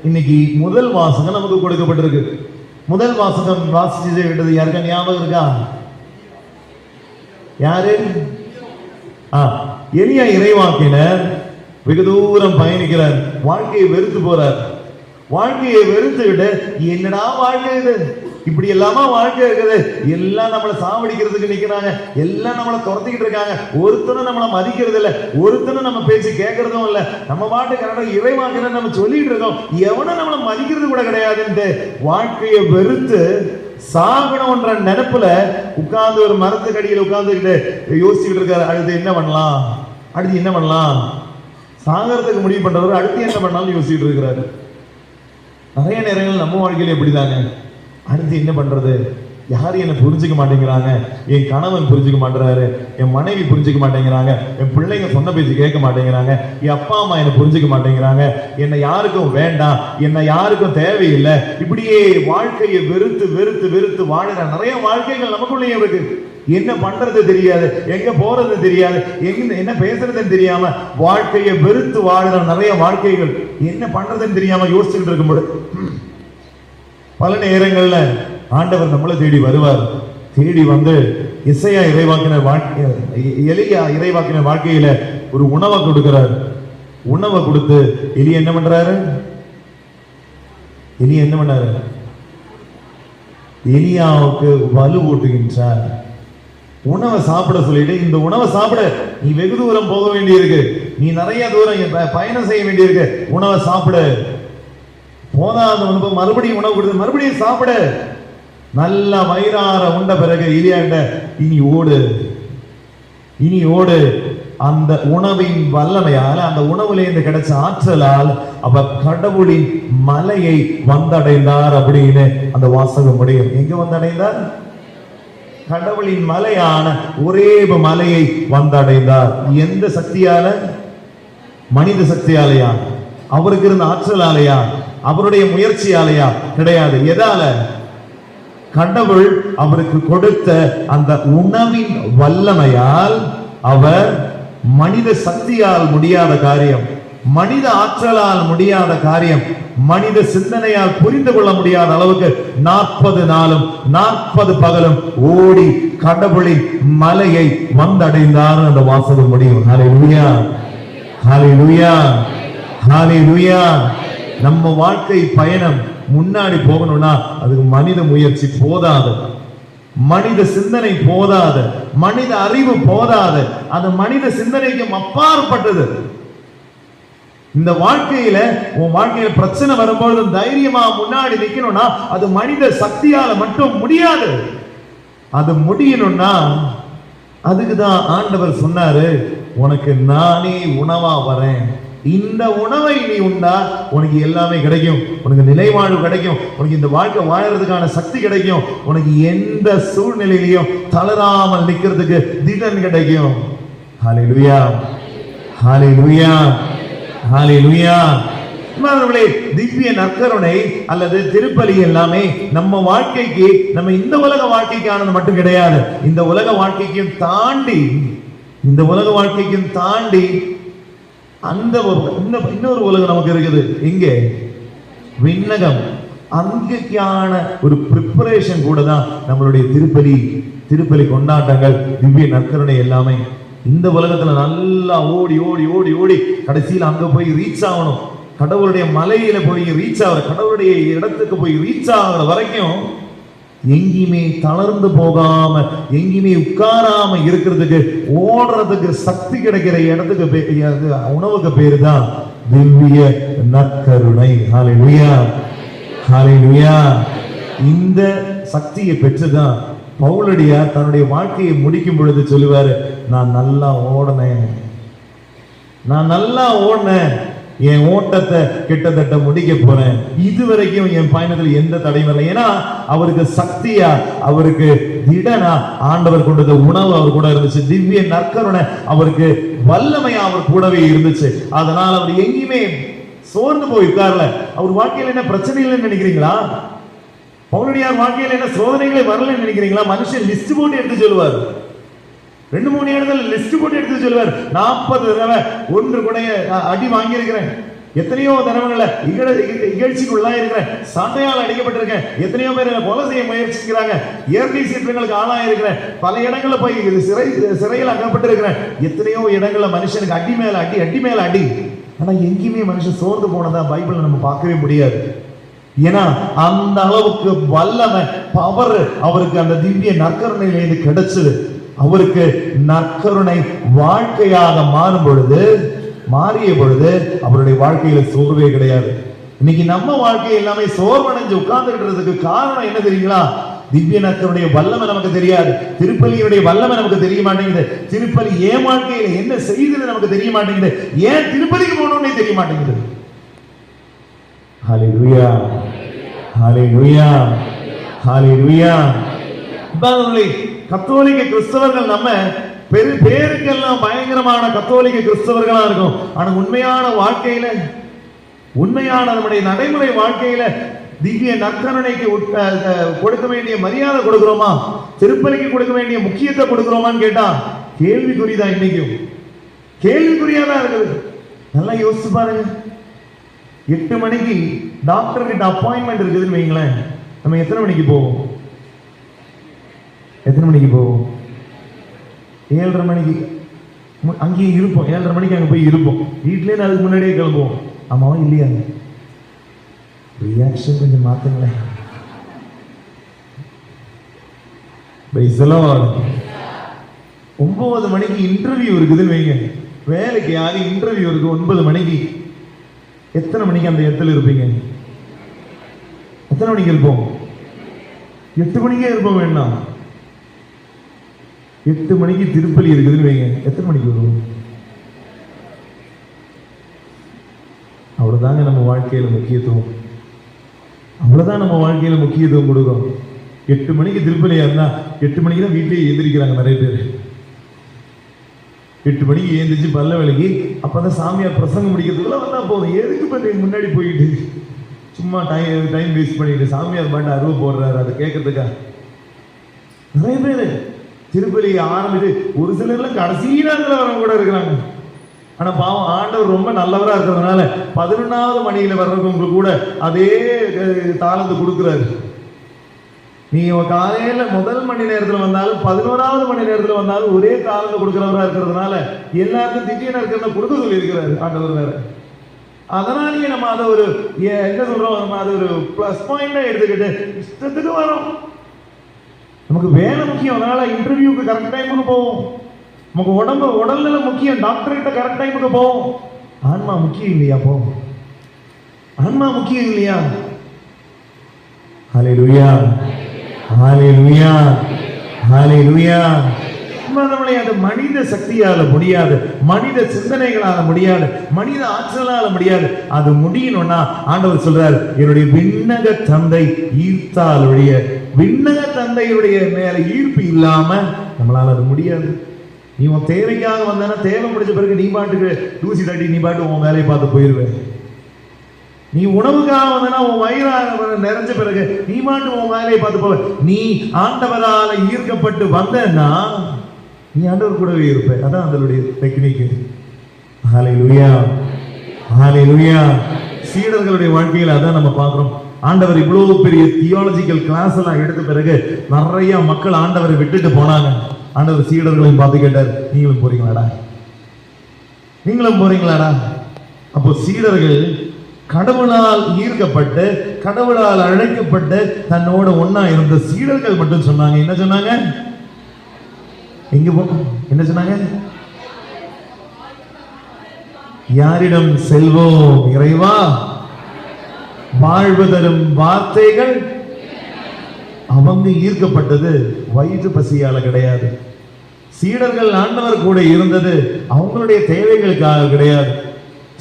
இன்னைக்கு முதல் வாசகம் நமக்கு கொடுக்கப்பட்டிருக்கு. முதல் வாசகம் வாசிச்சு விட்டது யாருக்கா ஞாபகம் இருக்கா? யாரு? எலியா இறைவாக்கினர் வெகு தூரம் பயணிக்கிறார், வாழ்க்கையை வெறுத்து போறார். வாழ்க்கையை வெறுத்துக்கிட்டு என்னடா வாழ்க்கை இது, இப்படி எல்லாமா வாழ்க்கை இருக்குது, எல்லாம் நம்மளை சாவடிக்கிறதுக்கு நிக்கிறாங்க, எல்லாம் நம்மளை துரத்திக்கிட்டு இருக்காங்க, ஒருத்தனும் நம்மளை மதிக்கிறது இல்லை, ஒருத்தனும் நம்ம பேச்சு கேட்கறதும் இல்லை, நம்ம பாட்டு கரெக்டா இறைவாக்கினர் நம்ம சொல்லிட்டு இருக்கோம், எவனும் நம்மளை மதிக்கிறது கூட கிடையாதுன்ட்டு வாழ்க்கையை வெறுத்து சாகணும்ன்ற நினைப்புல உட்கார்ந்து ஒரு மரத்துக்கு அடியில் உட்கார்ந்துக்கிட்டு யோசிச்சுட்டு இருக்காரு, அடுத்து என்ன பண்ணலாம், அடுத்து என்ன பண்ணலாம். சாகறதுக்கு முடிவு பண்றவர் அடுத்து என்ன பண்ணாலும் யோசிச்சுட்டு இருக்கிறாரு. நிறைய நேரங்கள் நம்ம வாழ்க்கையில எப்படிதாங்க, அடுத்து என்ன பண்றது, யாரும் என்ன புரிஞ்சுக்க மாட்டேங்கிறாங்க, என் கணவன் புரிஞ்சுக்க மாட்டேறாரு, என் மனைவி புரிஞ்சுக்க மாட்டேங்கிறாங்க, என் பிள்ளைங்க சொன்ன பேச்சு கேட்க மாட்டேங்கிறாங்க, என் அப்பா அம்மா என்ன புரிஞ்சுக்க மாட்டேங்கிறாங்க, என்னை யாருக்கும் வேண்டாம், என்னை யாருக்கும் தேவையில்லை, இப்படியே வாழ்க்கையை வெறுத்து வெறுத்து வெறுத்து வாழுற நிறைய வாழ்க்கைகள் நமக்குள்ளேயே இருக்கு. என்ன பண்றது தெரியாது, எங்க போறது தெரியாது, என்ன பேசுறதுன்னு தெரியாம வாழ்க்கையை வெறுத்து வாழுற நிறைய வாழ்க்கைகள், என்ன பண்றதுன்னு தெரியாம யோசிச்சுட்டு இருக்கும்போது பல நேரங்கள்ல ஆண்டவர் நம்மளை தேடி வருவார். தேடி வந்து எலியா இறைவாக்கினர் வாழ்க்கையில ஒரு உணவை கொடுக்கிறார். உணவை கொடுத்து எலியா என்ன பண்றாரு, எலியாவுக்கு வலு ஊட்டுகின்றார். உணவை சாப்பிட சொல்லிட்டு, இந்த உணவை சாப்பிட, நீ வெகு தூரம் போக வேண்டியிருக்கு, நீ நிறைய தூரம் பயணம் செய்ய வேண்டியிருக்கு, உணவை சாப்பிட. போதாத உணவு மறுபடியும் உணவு கொடுத்து மறுபடியும் சாப்பிட. நல்லா வயிறார உண்ட பிறகு எலியாண்ட இனி ஓடு. அந்த உணவின் வல்லமையால், அந்த உணவுலேருந்து கிடைச்ச ஆற்றலால் அவர் கடவுளின் மலையை வந்தடைந்தார் அப்படின்னு அந்த வாசகம் முடியும். எங்க வந்தடைந்தார்? கடவுளின் மலையான ஒரேப மலையை வந்தடைந்தார். எந்த சக்தியால? மனித சக்தியாலையா? அவருக்கு இருந்த ஆற்றலாலையா? அவருடைய முயற்சியாலையா? கிடையாது. எதால? கடவுள் அவருக்கு கொடுத்த அந்த உணவின் வல்லமையால். அவர் மனித சக்தியால் முடியாத காரியம், மனித ஆற்றலால் முடியாத காரியம், மனித சிந்தனையால் புரிந்து கொள்ள முடியாத அளவுக்கு 40 நாளும் 40 பகலும் ஓடி கடவுளின் மலையை வந்தடைந்தார் அந்த வாசகம் முடியும். ஹல்லேலூயா, ஹல்லேலூயா, ஹல்லேலூயா. நம்ம வாழ்க்கை பயணம் முன்னாடி போகணும்னா அதுக்கு மனித முயற்சி போதாது, மனித சிந்தனை போதாது, மனித அறிவு போதாது, அது மனித சிந்தனைக்கும் அப்பாற்பட்டது. இந்த வாழ்க்கையில உன் வாழ்க்கையில பிரச்சனை வரும்போது தைரியமா முன்னாடி நிக்கணும்னா அது மனித சக்தியால மட்டும் முடியாது. அது முடியணும்னா அதுக்குதான் ஆண்டவர் சொன்னாரு, உனக்கு நானே உணவா வரேன், இந்த உணவை நீ உண்டா உனக்கு எல்லாமே கிடைக்கும், உனக்கு நிலைவாழ்வு கிடைக்கும், உனக்கு இந்த வாழ்க்கை வாழறதுக்கான சக்தி கிடைக்கும், உனக்கு எந்த சூழ்நிலையிலையும் தளராமல் நிக்கிறதுக்கு திடன் கிடைக்கும். ஹல்லேலூயா, ஹல்லேலூயா, ஹல்லேலூயா. திவ்ய நற்கருணை அல்லது திருப்பலி எல்லாமே நம்ம வாழ்க்கைக்கு, நம்ம இந்த உலக வாழ்க்கைக்கானது மட்டும் கிடையாது, இந்த உலக வாழ்க்கைக்கும் தாண்டி அந்த இன்னொரு உலகம் நமக்கு இருக்குது. இங்கே விண்ணகம், அங்கேக்கான ஒரு பிரிப்பரேஷன் கூட தான் நம்மளுடைய திருப்பலி கொண்டாட்டங்கள், திவ்ய நற்கருணை எல்லாமே. இந்த உலகத்துல நல்லா ஓடி ஓடி ஓடி ஓடி கடைசியில் அங்க போய் ரீச் ஆகணும், கடவுளுடைய மலையில போய் ரீச் ஆகிற, கடவுளுடைய இடத்துக்கு போய் ரீச் ஆகிற வரைக்கும் எங்கேயுமே தளர்ந்து போகாம, எங்கேயுமே உட்காராம இருக்கிறதுக்கு, ஓடுறதுக்கு சக்தி கிடைக்கிற இடத்துக்கு உணவுக்கு பேரு தான் திவ்ய நற்கருணை. ஹல்லேலூயா, ஹல்லேலூயா. இந்த சக்தியை பெற்றுதான் பவுலடியார் தன்னுடைய வாழ்க்கையை முடிக்கும் பொழுது சொல்லுவாரு, நான் நல்லா ஓடினேன், என் ஓட்டத்தை கிட்டத்தட்ட முடிக்க போறேன், இதுவரைக்கும் என் பயணத்தில் எந்த தடையும் இல்லை. ஏன்னா அவருக்கு சக்தியா, அவருக்கு திடனா ஆண்டவர் கொண்டது உணவு அவர் கூட இருந்துச்சு, திவ்ய நற்கருணை அவருக்கு வல்லமையா அவர் கூடவே இருந்துச்சு. அதனால அவர் எங்கேயுமே சோர்ந்து போயிருக்காருல. அவர் வாழ்க்கையில என்ன பிரச்சனை இல்லைன்னு நினைக்கிறீங்களா? பவுலடியார் வாழ்க்கையில என்ன சோதனைகளே வரலன்னு நினைக்கிறீங்களா? மனுஷன் லிஸ்ட் போட்டு எடுத்து சொல்லுவார், 2-3 இடங்கள் லிஸ்ட் போட்டு எடுத்து சொல்லுவார். 40 தடவை ஒன்று கூட அடி வாங்கியிருக்கிறேன், எத்தனையோ தடவைகளை இகழ்ச்சிக்குள்ளா இருக்கிறேன், சண்டையால் அடிக்கப்பட்டிருக்கேன், எத்தனையோ பேர் கொலை செய்ய முயற்சிக்கிறாங்க, இயற்கை சீற்றங்களுக்கு ஆளாயிருக்கிறேன், பல இடங்கள்ல போய் சிறையில் அகப்பட்டிருக்கிறேன், எத்தனையோ இடங்கள்ல மனுஷனுக்கு அடி மேல அடி. ஆனா எங்கேயுமே மனுஷன் சோர்ந்து போனதா பைபிள்ல நம்ம பார்க்கவே முடியாது. ஏன்னா அந்த அளவுக்கு வல்லமை, பவர் அவருக்கு அந்த திவ்ய நற்கருணையிலிருந்து கிடைச்சது. அவருக்கு நற்கருணை வாழ்க்கையாக மாறிய பொழுது அவருடைய வாழ்க்கையில சோர்வே கிடையாது. இன்னைக்கு நம்ம வாழ்க்கை எல்லாமே சோர்வடைஞ்சு உட்கார்ந்துக்கிறதுக்கு காரணம் என்ன தெரியுங்களா? திவ்ய நற்கருடைய வல்லமை நமக்கு தெரியாது. திருப்பலியுடைய வல்லமை நமக்கு தெரிய மாட்டேங்குது. திருப்பலி ஏன் வாழ்க்கையில என்ன செய்யுதுன்னு நமக்கு தெரிய மாட்டேங்குது. ஏன் திருப்பலிக்கு போகணும்னே தெரிய மாட்டேங்குது. ஹல்லேலூயா, ஹல்லேலூயா, ஹல்லேலூயா. கத்தோலிக்க கிறிஸ்தவர்கள் நம்ம பேருக்கெல்லாம் பயங்கரமான கத்தோலிக்க கிறிஸ்தவர்களா இருக்கும். ஆனா உண்மையான வாழ்க்கையில, உண்மையான நம்முடைய நடைமுறை வாழ்க்கையில திவ்ய நற்கருணைக்கு கொடுக்க வேண்டிய மரியாதை கொடுக்கிறோமா? திருப்பலிக்கு கொடுக்க வேண்டிய முக்கியத்தை கொடுக்கிறோமான்னு கேட்டா கேள்விக்குறிதான். இன்னைக்கும் கேள்விக்குறியாதான் இருக்குது. நல்லா யோசிச்சு பாருங்க. 8 மணிக்கு டாக்டர் கிட்ட அப்பாயின்மெண்ட் இருக்குதுன்னு வைங்களேன், நம்ம எத்தனை மணிக்கு போவோம்? எத்தனை மணிக்கு போவோம்? 7:30 மணிக்கு அங்கேயே இருப்போம். 7:30 மணிக்கு அங்கே போய் இருப்போம். வீட்லேயே அதுக்கு முன்னாடியே கிளம்புவோம். ஆமாவா இல்லையா? ரியாக்ஷன் கொஞ்சம் மாத்துங்களேன். 9 மணிக்கு இன்டர்வியூ இருக்குதுன்னு வைங்க. வேலைக்கு யாரு இன்டர்வியூ இருக்கு 9 மணிக்கு. எத்தனை மணிக்கு அந்த இடத்துல இருப்பீங்க? எத்தனை மணிக்கு இருப்போம்? 8 மணிக்கே இருப்போம். வேண்டாம், 8 மணிக்கு திருப்பலி இருக்குதுன்னு வைங்க. எத்தனை மணிக்கு வருவோம்? அவ்வளவுதாங்க நம்ம வாழ்க்கையில முக்கியத்துவம். அவ்வளவுதான் நம்ம வாழ்க்கையில முக்கியத்துவம் கொடுக்கும். 8 மணிக்கு திருப்பலியா இருந்தா 8 மணிக்கு தான் வீட்டிலேயே எழுந்திருக்கிறாங்க நிறைய பேர். 8 மணிக்கு எழுந்திரிச்சு பல்ல விலகி அப்பதான் சாமியார் பிரசங்கம் முடிக்கிறதுக்குள்ள வந்தா போதும். எதுக்கு பண்ணி முன்னாடி போயிட்டு சும்மா டைம் வேஸ்ட் பண்ணிட்டு சாமியார் பாட்டு அருவ போடுறாரு அதை கேட்கறதுக்கா? நிறைய பேர் திருப்பலியை ஆரம்பித்து ஒரு சிலர்லாம் கடைசி நேரத்தில் வரவங்க கூட இருக்கிறாங்க. ஆனா பாவம் ஆண்டவர் ரொம்ப நல்லவரா இருக்கிறதுனால 11வது மணியில வர்றவங்க கூட அதே தாளந்து கொடுக்குறாரு. நீ காலையில முதல் மணி நேரத்துல வந்தாலும் 11வது மணி நேரத்துல வந்தாலும் ஒரே தாளந்து கொடுக்கிறவரா இருக்கிறதுனால எல்லாருக்கும் திவ்ய நற்கருணை கொடுக்க சொல்லி இருக்கிறாரு ஆண்டவர் வேற. அதனாலேயே நம்ம அதை ஒரு என்ன சொல்றோம், நம்ம அதை ஒரு பிளஸ் பாயிண்டா எடுத்துக்கிட்டு இஷ்டத்துக்கு வரோம். நமக்கு வேலை முக்கியம், அதனால இன்டர்வியூக்கு கரெக்ட் டைமுக்கு போவோம். நமக்கு உடல்நல முக்கியம், டாக்டர் கிட்ட கரெக்ட் டைமுக்கு போவோம். ஆன்மா முக்கியம் இல்லையா? போவோம். ஆன்மா முக்கியம் இல்லையா? ஹல்லேலூயா, ஹல்லேலூயா, ஹல்லேலூயா. நம்மளை அது மனித சக்தியால முடியாது, மனித சிந்தனைகளால முடியாது, மனித ஆற்றலால முடியாது. அது முடியணும்னா ஆண்டவர் சொல்றார், என்னுடைய விண்ணக தந்தை ஈர்த்தால் ஒழிய, விண்ணக தந்தையுடைய மேல ஈர்ப்பு இல்லாம நம்மளால அது முடியாது. நீ உன் தேவைக்காக வந்தனா தேவை முடிஞ்ச பிறகு நீ பாட்டுக்கு தூசி தட்டி நீ பாட்டு உன் வேலையை பார்த்து போயிருவேன். நீ உணவுக்காக வந்தனா உன் வயிறு நிறைஞ்ச பிறகு நீ பாட்டு உன் வேலையை பார்த்து போவ. நீ ஆண்டவரால ஈர்க்கப்பட்டு வந்தன்னா நீ ஆண்டவர் கூடவே இருப்ப. அதான் அதனுடைய டெக்னிக். ஹல்லேலூயா, ஹல்லேலூயா. சீடர்களுடைய வாழ்க்கையில அதான் நம்ம பார்க்கிறோம். ஆண்டவர் இவ்வளவு பெரிய தியாலஜிக்கல் கிளாஸ் எல்லாம் எடுத்த பிறகு நிறைய மக்கள் ஆண்டவரை விட்டுட்டு போனாங்க. ஆண்டவர் சீடர்களையும் பார்த்து கேட்டார், நீங்களும் போறீங்களாடா? நீங்களும் போறீங்களாடா? அப்போ சீடர்கள் கடவுளால் ஈர்க்கப்பட்டு கடவுளால் அழைக்கப்பட்டு தன்னோட ஒன்னா இருந்த சீடர்கள் மட்டும் சொன்னாங்க. என்ன சொன்னாங்க? எங்க போகும்? என்ன சொன்னாங்க? யாரிடம் செல்வோம் இறைவா? வாழ்வு தரும் வார்த்தைகள். அவங்க ஈர்க்கப்பட்டது வயிற்று பசியால கிடையாது. சீடர்கள் ஆண்டவர் கூட இருந்தது அவங்களுடைய தேவைகளுக்காக கிடையாது.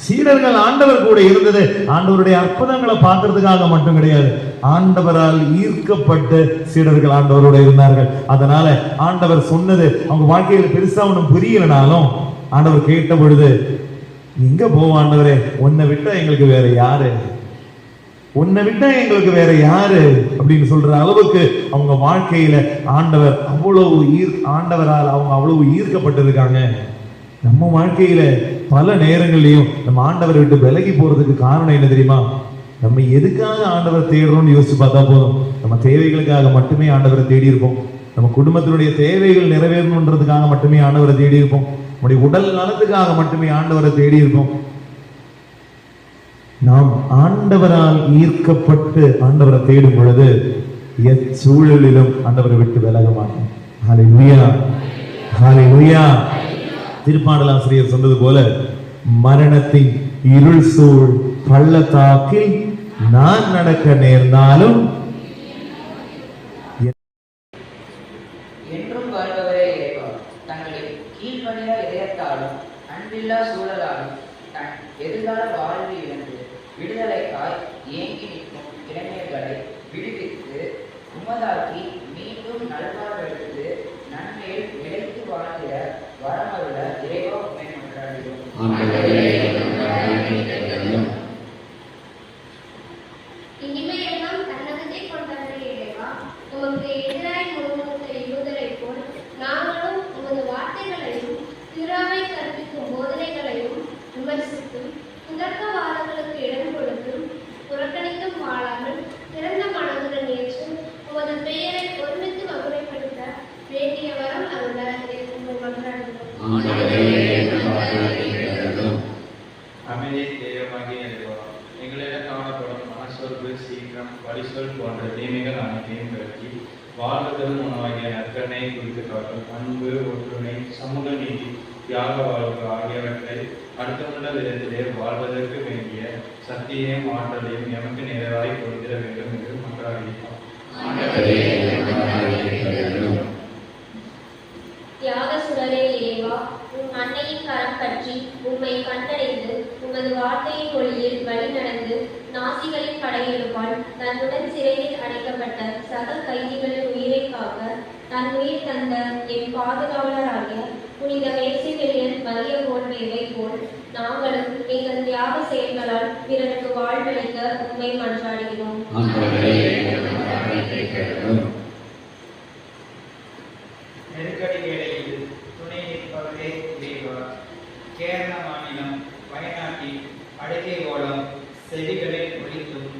சீடர்கள் ஆண்டவர் கூட இருந்தது ஆண்டவருடைய அற்புதங்களை பார்க்கறதுக்காக மட்டும் கிடையாது. ஆண்டவரால் ஈர்க்கப்பட்டு சீடர்கள் ஆண்டவரோட இருந்தார்கள். அதனால ஆண்டவர் சொன்னது அவங்க வாழ்க்கையில பெருசா ஒன்றும் புரியலனாலும் ஆண்டவர் கேட்ட பொழுது, எங்க போவோம் ஆண்டவரே, உன்னை விட்டா எங்களுக்கு வேற யாரு, உன்னை விட்டா எங்களுக்கு வேற யாரு அப்படின்னு சொல்ற அளவுக்கு அவங்க வாழ்க்கையில ஆண்டவர் அவ்வளவு ஆண்டவரால் அவங்க அவ்வளவு ஈர்க்கப்பட்டிருக்காங்க. நம்ம வாழ்க்கையில பல நேரங்கள்லயும் நம்ம ஆண்டவரை விட்டு விலகி போறதுக்கு காரணம் என்ன தெரியுமா? நம்ம எதுக்காக ஆண்டவரை தேடுறோம்னு யோசிச்சு பார்த்தா போதும். நம்ம தேவைகளுக்காக மட்டுமே ஆண்டவரை தேடி இருப்போம். நம்ம குடும்பத்தினுடைய தேவைகள் நிறைவேறணுன்றதுக்காக மட்டுமே ஆண்டவரை தேடி இருப்போம். நம்முடைய உடல் நலத்துக்காக மட்டுமே ஆண்டவரை தேடி இருப்போம். நாம் ஆண்டவரால் ஈர்க்கப்பட்டு ஆண்டவரை தேடும் பொழுது எச்சூழலிலும் ஆண்டவரை விட்டு விலக மாட்டோம். ஹல்லேலூயா, ஹல்லேலூயா. திருப்பாடல் ஆசிரியர் சொன்னது போல, மரணத்தின் இருள் சூழ் பள்ளத்தாக்கில் நான் நடக்க நேர்ந்தாலும் விடுதலைக்காய் ஏங்கி நிற்கும் இளைஞர்களை விடுவித்து உமதாக்கி மீண்டும் நல்வாழ்வெடுத்து நன்மையில் நிலைத்து வாழ்ந்திட வரமருள இறைவா உண்மை மன்றாடுகிறோம். இனிமையெல்லாம் தன்னகத்தை கொண்டவரே இறைவா, உமக்கு எதிராய் முழுமுத்த எழுதலை போல் நாங்களும் உமது வார்த்தைகளையும் திராவை கற்பிக்கும் போதனைகளையும் விமர்சித்தும் புதர்க்கவாதங்களுக்கு இடம் கொடுத்தும் புறக்கணித்தும் வாழாமல் திறந்த மனதுடன் ஏற்று உமது பெயரை ஒருமித்து வகுமைப்படுத்த வேண்டிய வரம் அருள உங்கள் மன்றாடுகிறோம். அமைதியை தெய்வமாகி எழுதுவோம். எங்களிடம் காணப்படும் மனசொல்பு, சீக்கிரம், வழிசொல் போன்ற தீமைகள் அனைத்தையும் விலக்கி வாழ்வதன் உணவாகிய நற்கருணையை குறித்து காட்டும் அன்பு, ஒற்றுமை, சமூக நீதி, தியாக வாழ்வு ஆகியவற்றை அடுத்துள்ள விதத்திலே வாழ்வதற்கு வேண்டிய சக்தியையும் ஆற்றலையும் எமக்கு நிறைவாய் கொடுத்திட வேண்டும் என்று மன்றாடுகிறோம். தியாக சுடரே இறைவா, உம் அன்னையின் கரம் பற்றி உம்மை கண்டடைந்து உமது வார்த்தையின் ஒளியில் வழி நடந்து நாசிகளின் படையெடுப்பால் தன்னுடன் சிறையில் அடைக்கப்பட்ட சக கைதிகளின் உயிரை காக்க தன் உயிர் தந்த என் பாதுகாவலராகிய புனித மேசிவிலியன் மரிய போல்வேவை போல் நாங்களும் எங்கள் தியாக செயல்களால் பிறருக்கு வாழ்வளிக்க உண்மை மன்றாடுகிறோம். நெருக்கடி வேளையில் துணை நிற்பவரே இறைவா, கேரள மாநிலம் வயநாட்டில் அழுகை ஓலம் செவிகளில் ஒலித்தும்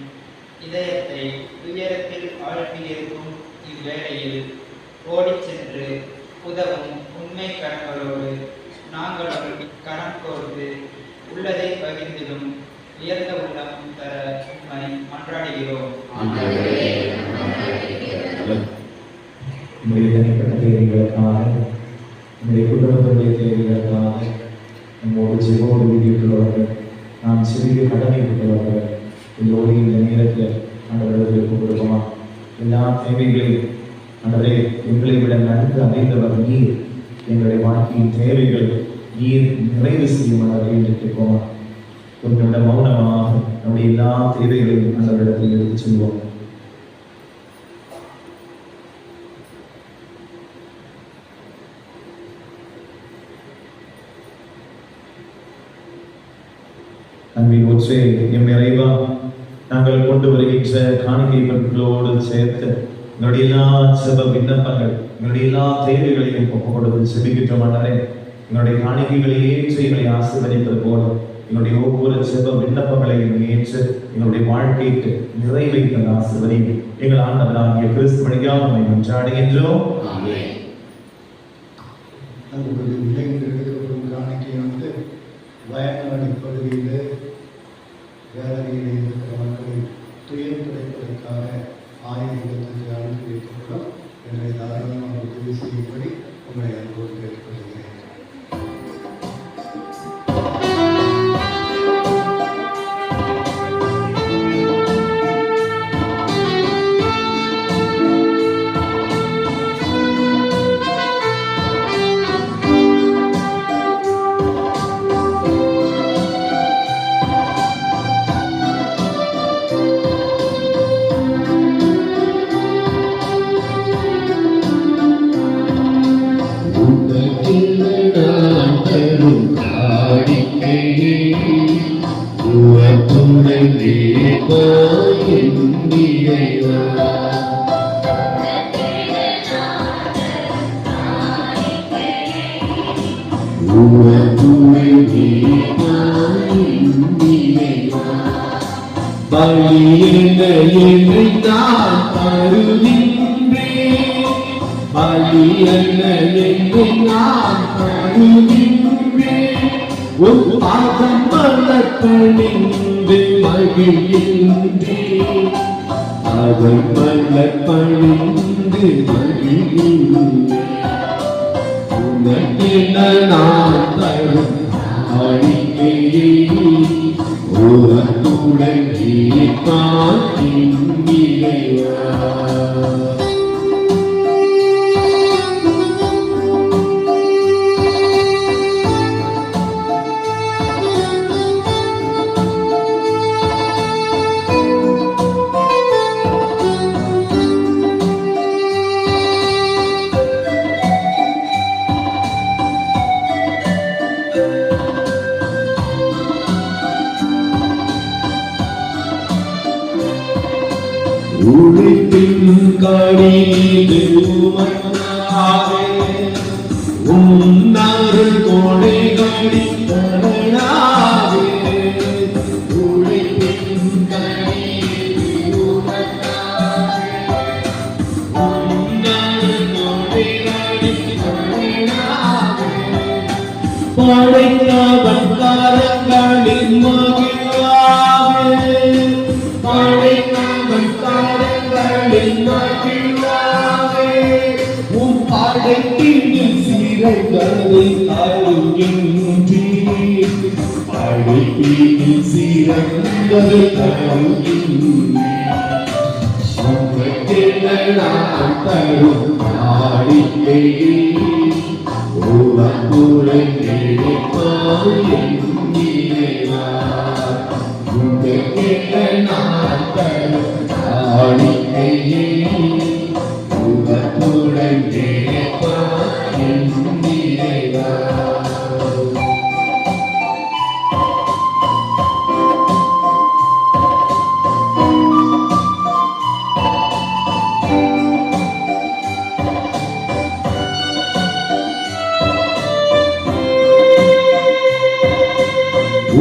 இதயத்தை துயரத்தில் ஆழ்த்தியிருக்கும் இவ்வேளையில் ஓடிச் சென்று உதவும் உண்மை கரங்களோடு நாங்களும் கரம் கோர்த்து உள்ளதை பகிர்ந்திடும் உயர்ந்த உள்ளம் தர உண்மை மன்றாடுகிறோம். நம்முடைய தனிப்பட்ட தேவைகளுக்காக, நம்முடைய குடும்பத்துடைய தேவைகளுக்காக, நம்மோடு ஜெபோடு வீடியுள்ளவர்கள், நாம் சிறிய கடமைப்பட்டவர்கள் எல்லோரு இந்த நேரத்தில் ஆண்டவர்களுக்கு கொடுக்குமா எல்லா தேவைகளையும் ஆண்டவரே எங்களை விட நன்கு அறிந்தவர் நீர். எங்களுடைய வாழ்க்கையின் தேவைகள் நீர் நிறைவு செய்யும் ஆண்டவரே என்று கேட்போமா. கொஞ்சம் மௌனமாக நம்முடைய எல்லா தேவைகளையும் ஆண்டவரிடத்தில் எடுத்துச் செல்வோம். அன்பின் ஒற்றே எம் இறைவா, நாங்கள் கொண்டு வருகின்ற காணிக்கை பொருட்களோடு சேர்த்து எங்களுடைய எல்லா செப விண்ணப்பங்கள், எங்களுடைய எல்லா தேவைகளையும் ஒப்புக் கொடுத்து செபிக்கின்ற மாட்டாரே, எங்களுடைய காணிக்கைகளை ஏற்று எங்களை ஆசீர்வதிப்பது போல எங்களுடைய ஒவ்வொரு செப விண்ணப்பங்களையும் ஏற்று எங்களுடைய வாழ்க்கைக்கு நிறைவை தந்த ஆசீர்வதி எங்கள் ஆண்டவராகிய கிறிஸ்து வழியாக நம்மை மன்றாடுகின்றோம். எடுக்கப்படும் காணிக்கை வந்து வயநாடு பகுதியில் வேலையில் இருக்கிற மக்களின் துயர் கிடைப்பதற்காக 1025 அனுப்பி வைக்கப்படும் எங்களை தாராளமாக உதவி செய்யும்படி உங்களை அன்போடு கேட்டுக்கொள்கிறேன். உழைப்பின் கனியே உமக்காகவே உன்னாறு கொடைகளின் தரணாகவே உழைப்பின் கனியே உமக்காகவே உன்னாறு கொடைகளின் தரணாகவே படைத்தவன் கரங்களின் மகிழ்வாகவே படைத்தவன் கரங்களின் மகிழ்வாகவே உம் படைப்பின் சீரங்களை அருகின்றீர் படைப்பின் சீரங்களை அருகின்றீர் உமக்கென நான் தரும் காணிக்கையை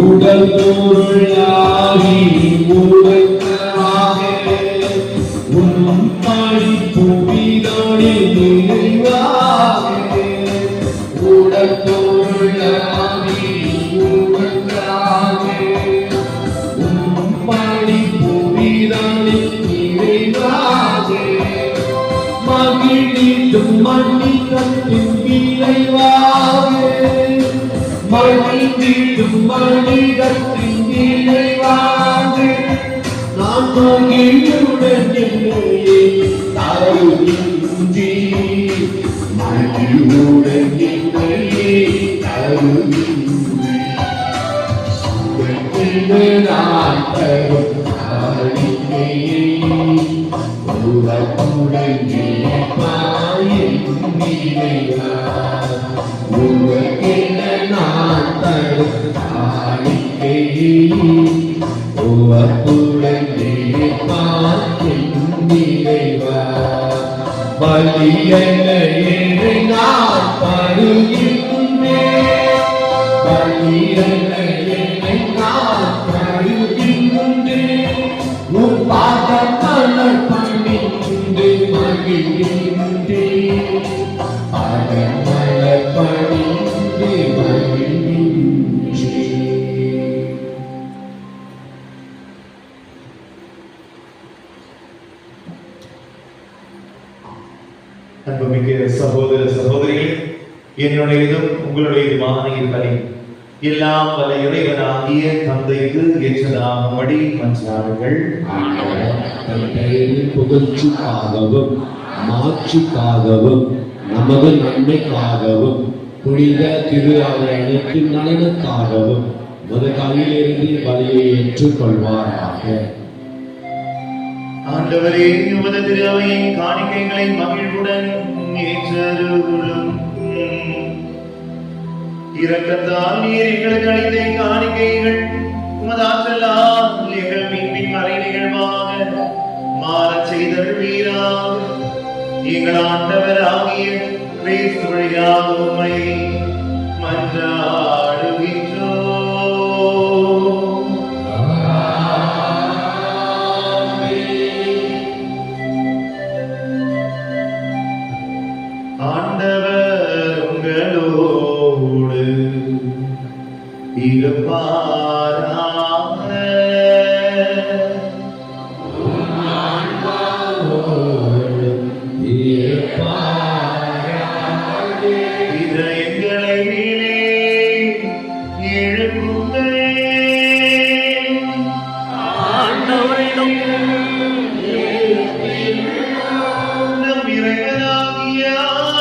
உடல் பொருளாகி உடற்காக உன் பழி புவிதொழி நிறைவாக உடல் பொருளாகி உடற்காக உன் பழி புவிதொழி நிறைவாக மகிழ்ந்திடும் மன்னிக்கத்தின் விளைவாக மகிழ்ந்திடும் மனிதத்தின் நினைவாக நான் மகிழ்வுடன் என்னையே தருகின்றேன் மகிழ்வுடன் என்னையே தருகின்றேன் நான் தரும் காணிக்கையை உலகுடன் நினைப்பாயின் நினைவார் உலகென நான் தரும் காணிக்கையை உலகுடன் நினைப்பாயின் நினைவார் பலியன என்று நான் பருகின்றேன் பலியன என்னை நான் பருகின்றேன் உன் பாதத்தன பணிந்து மகிழ்கின்றேன் பாதமல பணிந்து மகிழ்கின்றேன். அன்புமிக்க சகோதர சகோதரிகளே, என்னுடையதும் உங்களுடையதுமான பணி எல்லாம் வல்ல இறைவனாகிய தந்தைக்கு ஏற்றதாகும்படி மன்றாடுங்கள். புகழ்ச்சிக்காகவும் மாட்சிக்காகவும் நமது நன்மைக்காகவும் புனித திரு அவர் அனைத்தின் நலனுக்காகவும் முத கையிலிருந்து பலியை ஏற்றுக்கொள்வாராக. ஆண்டவரே, உமது திரு அவையின் காணிக்கைகளை மகிழ்வுடன் ஏற்றருளும். இரக்கத்தால் நீர் எங்களுக்கு அளித்த காணிக்கைகள் உமது ஆற்றலால் எங்கள் மீட்பின் மறை நிகழ்வாக மாறச் செய்தருள்வீராக. எங்கள் ஆண்டவராகிய கிறிஸ்து வழியாக உம்மை மன்றாடுகின்றோம். ஆண்டவர் உங்களோடு இருப்பாராக. இதயங்களை மேலே எழுப்புங்கள். ஆண்டவரிடம் நம் இறைவனாகிய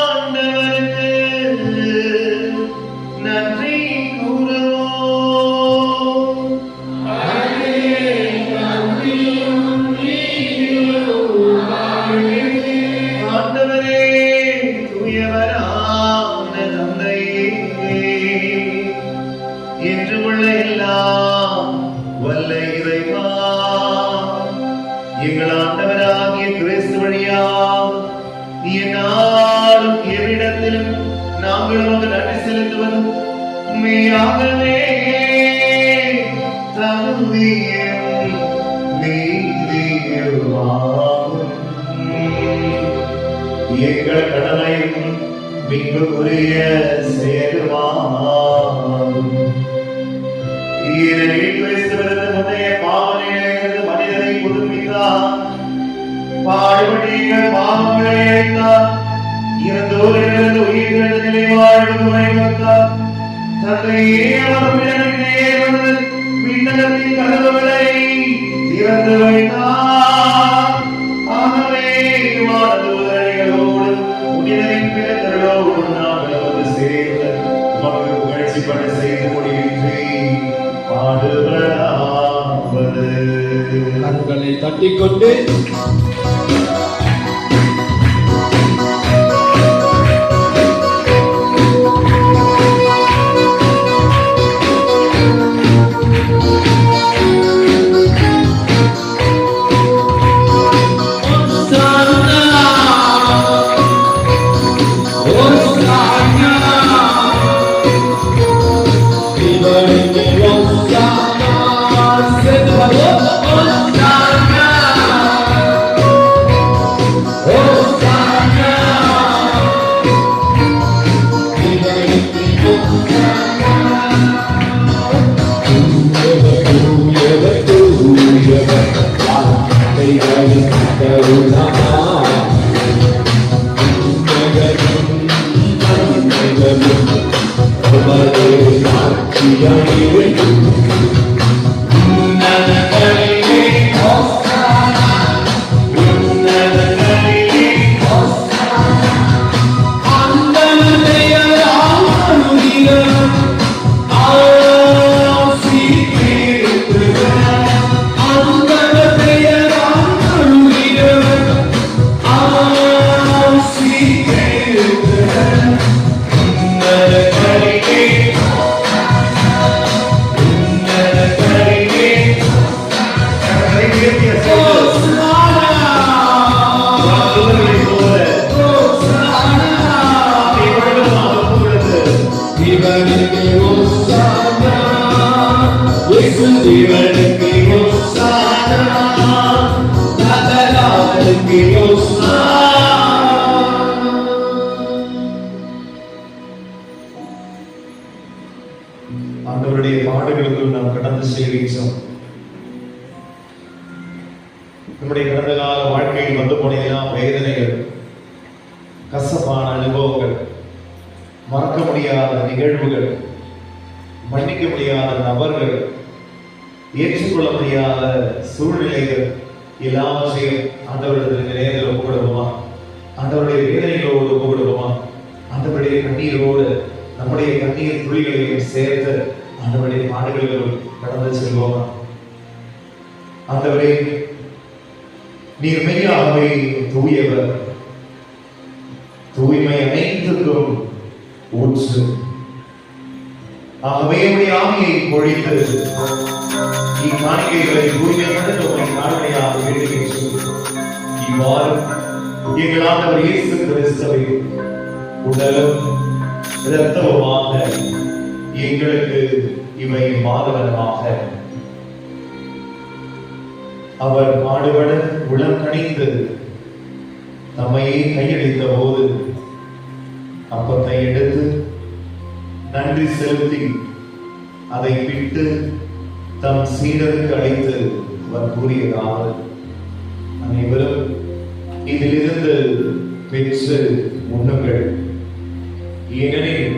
ஆண்டவருக்கு நன்றி கூறுவோம். ஆண்டவரே, தூயவரான தந்தையே, என்று உள்ள எல்லாம் வல்ல இறைவா, எங்கள் ஆண்டவராகிய கிறிஸ்து வழியாக என்னாலும் எவ்விடத்திலும் நாங்கள் உமக்கு நன்றி செலுத்துவது மெய்யாகவே தகுதியும் நீதியுமாகும். எங்கள் கடமையும் மீட்புக்குரிய செயலுமாகும். ஏனெனில் கிறிஸ்துவிற்கு முந்தைய பாவனையிலிருந்து மனிதனை புதுப்பித்தார், பாடுபட்டு எங்கள் பாவங்களை அழித்தார், இறந்தோரிலிருந்து உயிர்த்தெழுந்த நிலை வாழ்வுக்கு வழிவகுத்தார். தந்தையே, அவர் உயிரிழந்தே வந்து விண்ணகத்தின் கதவுகளை திறந்து வைத்தார். ஆகவே வானதூதர்களோடு புனிதரின் பேரர்களோடு நாங்கள் வந்து சேர்ந்து உமக்கு புகழ்ச்சி பணி செய்து முடிவின்றி பாடுபடாவது. கண்களை தட்டிக்கொண்டு ஆண்டவருடைய பாடுகளுக்குள் நாம் கடந்து செல்கின்றோம். நம்முடைய கடந்த கால வாழ்க்கையில் வந்து போனதெல்லாம் வேதனைகள், கசப்பான அனுபவங்கள், மறக்க முடியாத நிகழ்வுகள், மன்னிக்க முடியாத நபர்கள், ஏற்றுக்கொள்ள முடியாத சூழ்நிலைகள் எல்லாவற்றையும் ஆண்டவரிடத்தில் நேரில் ஒப்புக்கொடுவோமா? ஆண்டவருடைய வேதனைகளோடு ஒப்புக்கொடுவோமா? ஆண்டவருடைய கண்ணீரோடு நம்முடைய கண்ணீர் துளிகளையும் சேர்த்து ஆண்டவருடைய பாடுகளும் கடந்து செல்வோமா? ஆண்டவரே, நீர் மெய்யாகவே தூயவர், தூய்மை அனைத்துக்கும் ஊற்று. ஆகவே உடைய ஆவியை பொழித்து இக்காணிக்கைகளை தூய்மைப்படுத்த உடைய காரணையாக வேண்டுகின்றோம். இவ்வாறு எங்கள் ஆண்டவர் இயேசு கிறிஸ்துவை உடலும் இரத்தமுமாக எங்களுக்கு இவை மாதவனமாக அவர் பாடுபட உளம் கணிந்து தம்மையே கையளித்த போது அப்பத்தை எடுத்து நன்றி செலுத்தி அதை பிட்டு தம் சீடருக்கு அழைத்து அவர் கூறியதாவது, அனைவரும் இதிலிருந்து பெற்று உண்ணுங்கள், ஏனெனில்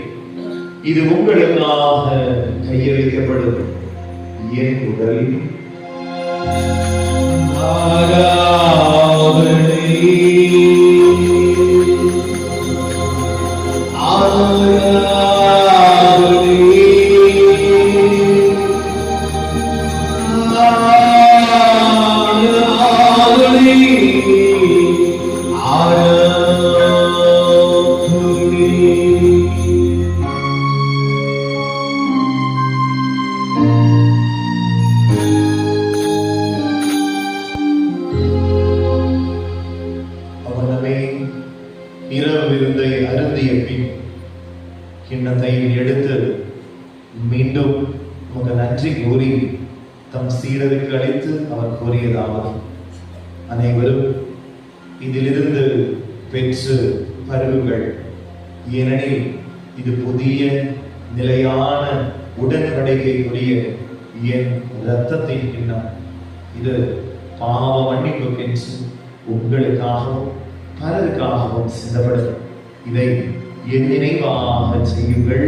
இது உங்களுக்காக கையளிக்கப்படும் என் உடல். வைத்து அவர் கூறியதாவது, அனைவரும் இதிலிருந்து பெற்று பருகுங்கள், ஏனெனில் இது புதிய நிலையான உடன்படிக்கைக்குரிய என் இரத்தத்தின் கிண்ணம். இது பாவ மன்னிப்புக்கென்று உங்களுக்காகவும் பலருக்காகவும் சிந்தப்படும். இதை என் நினைவாக செய்யுங்கள்.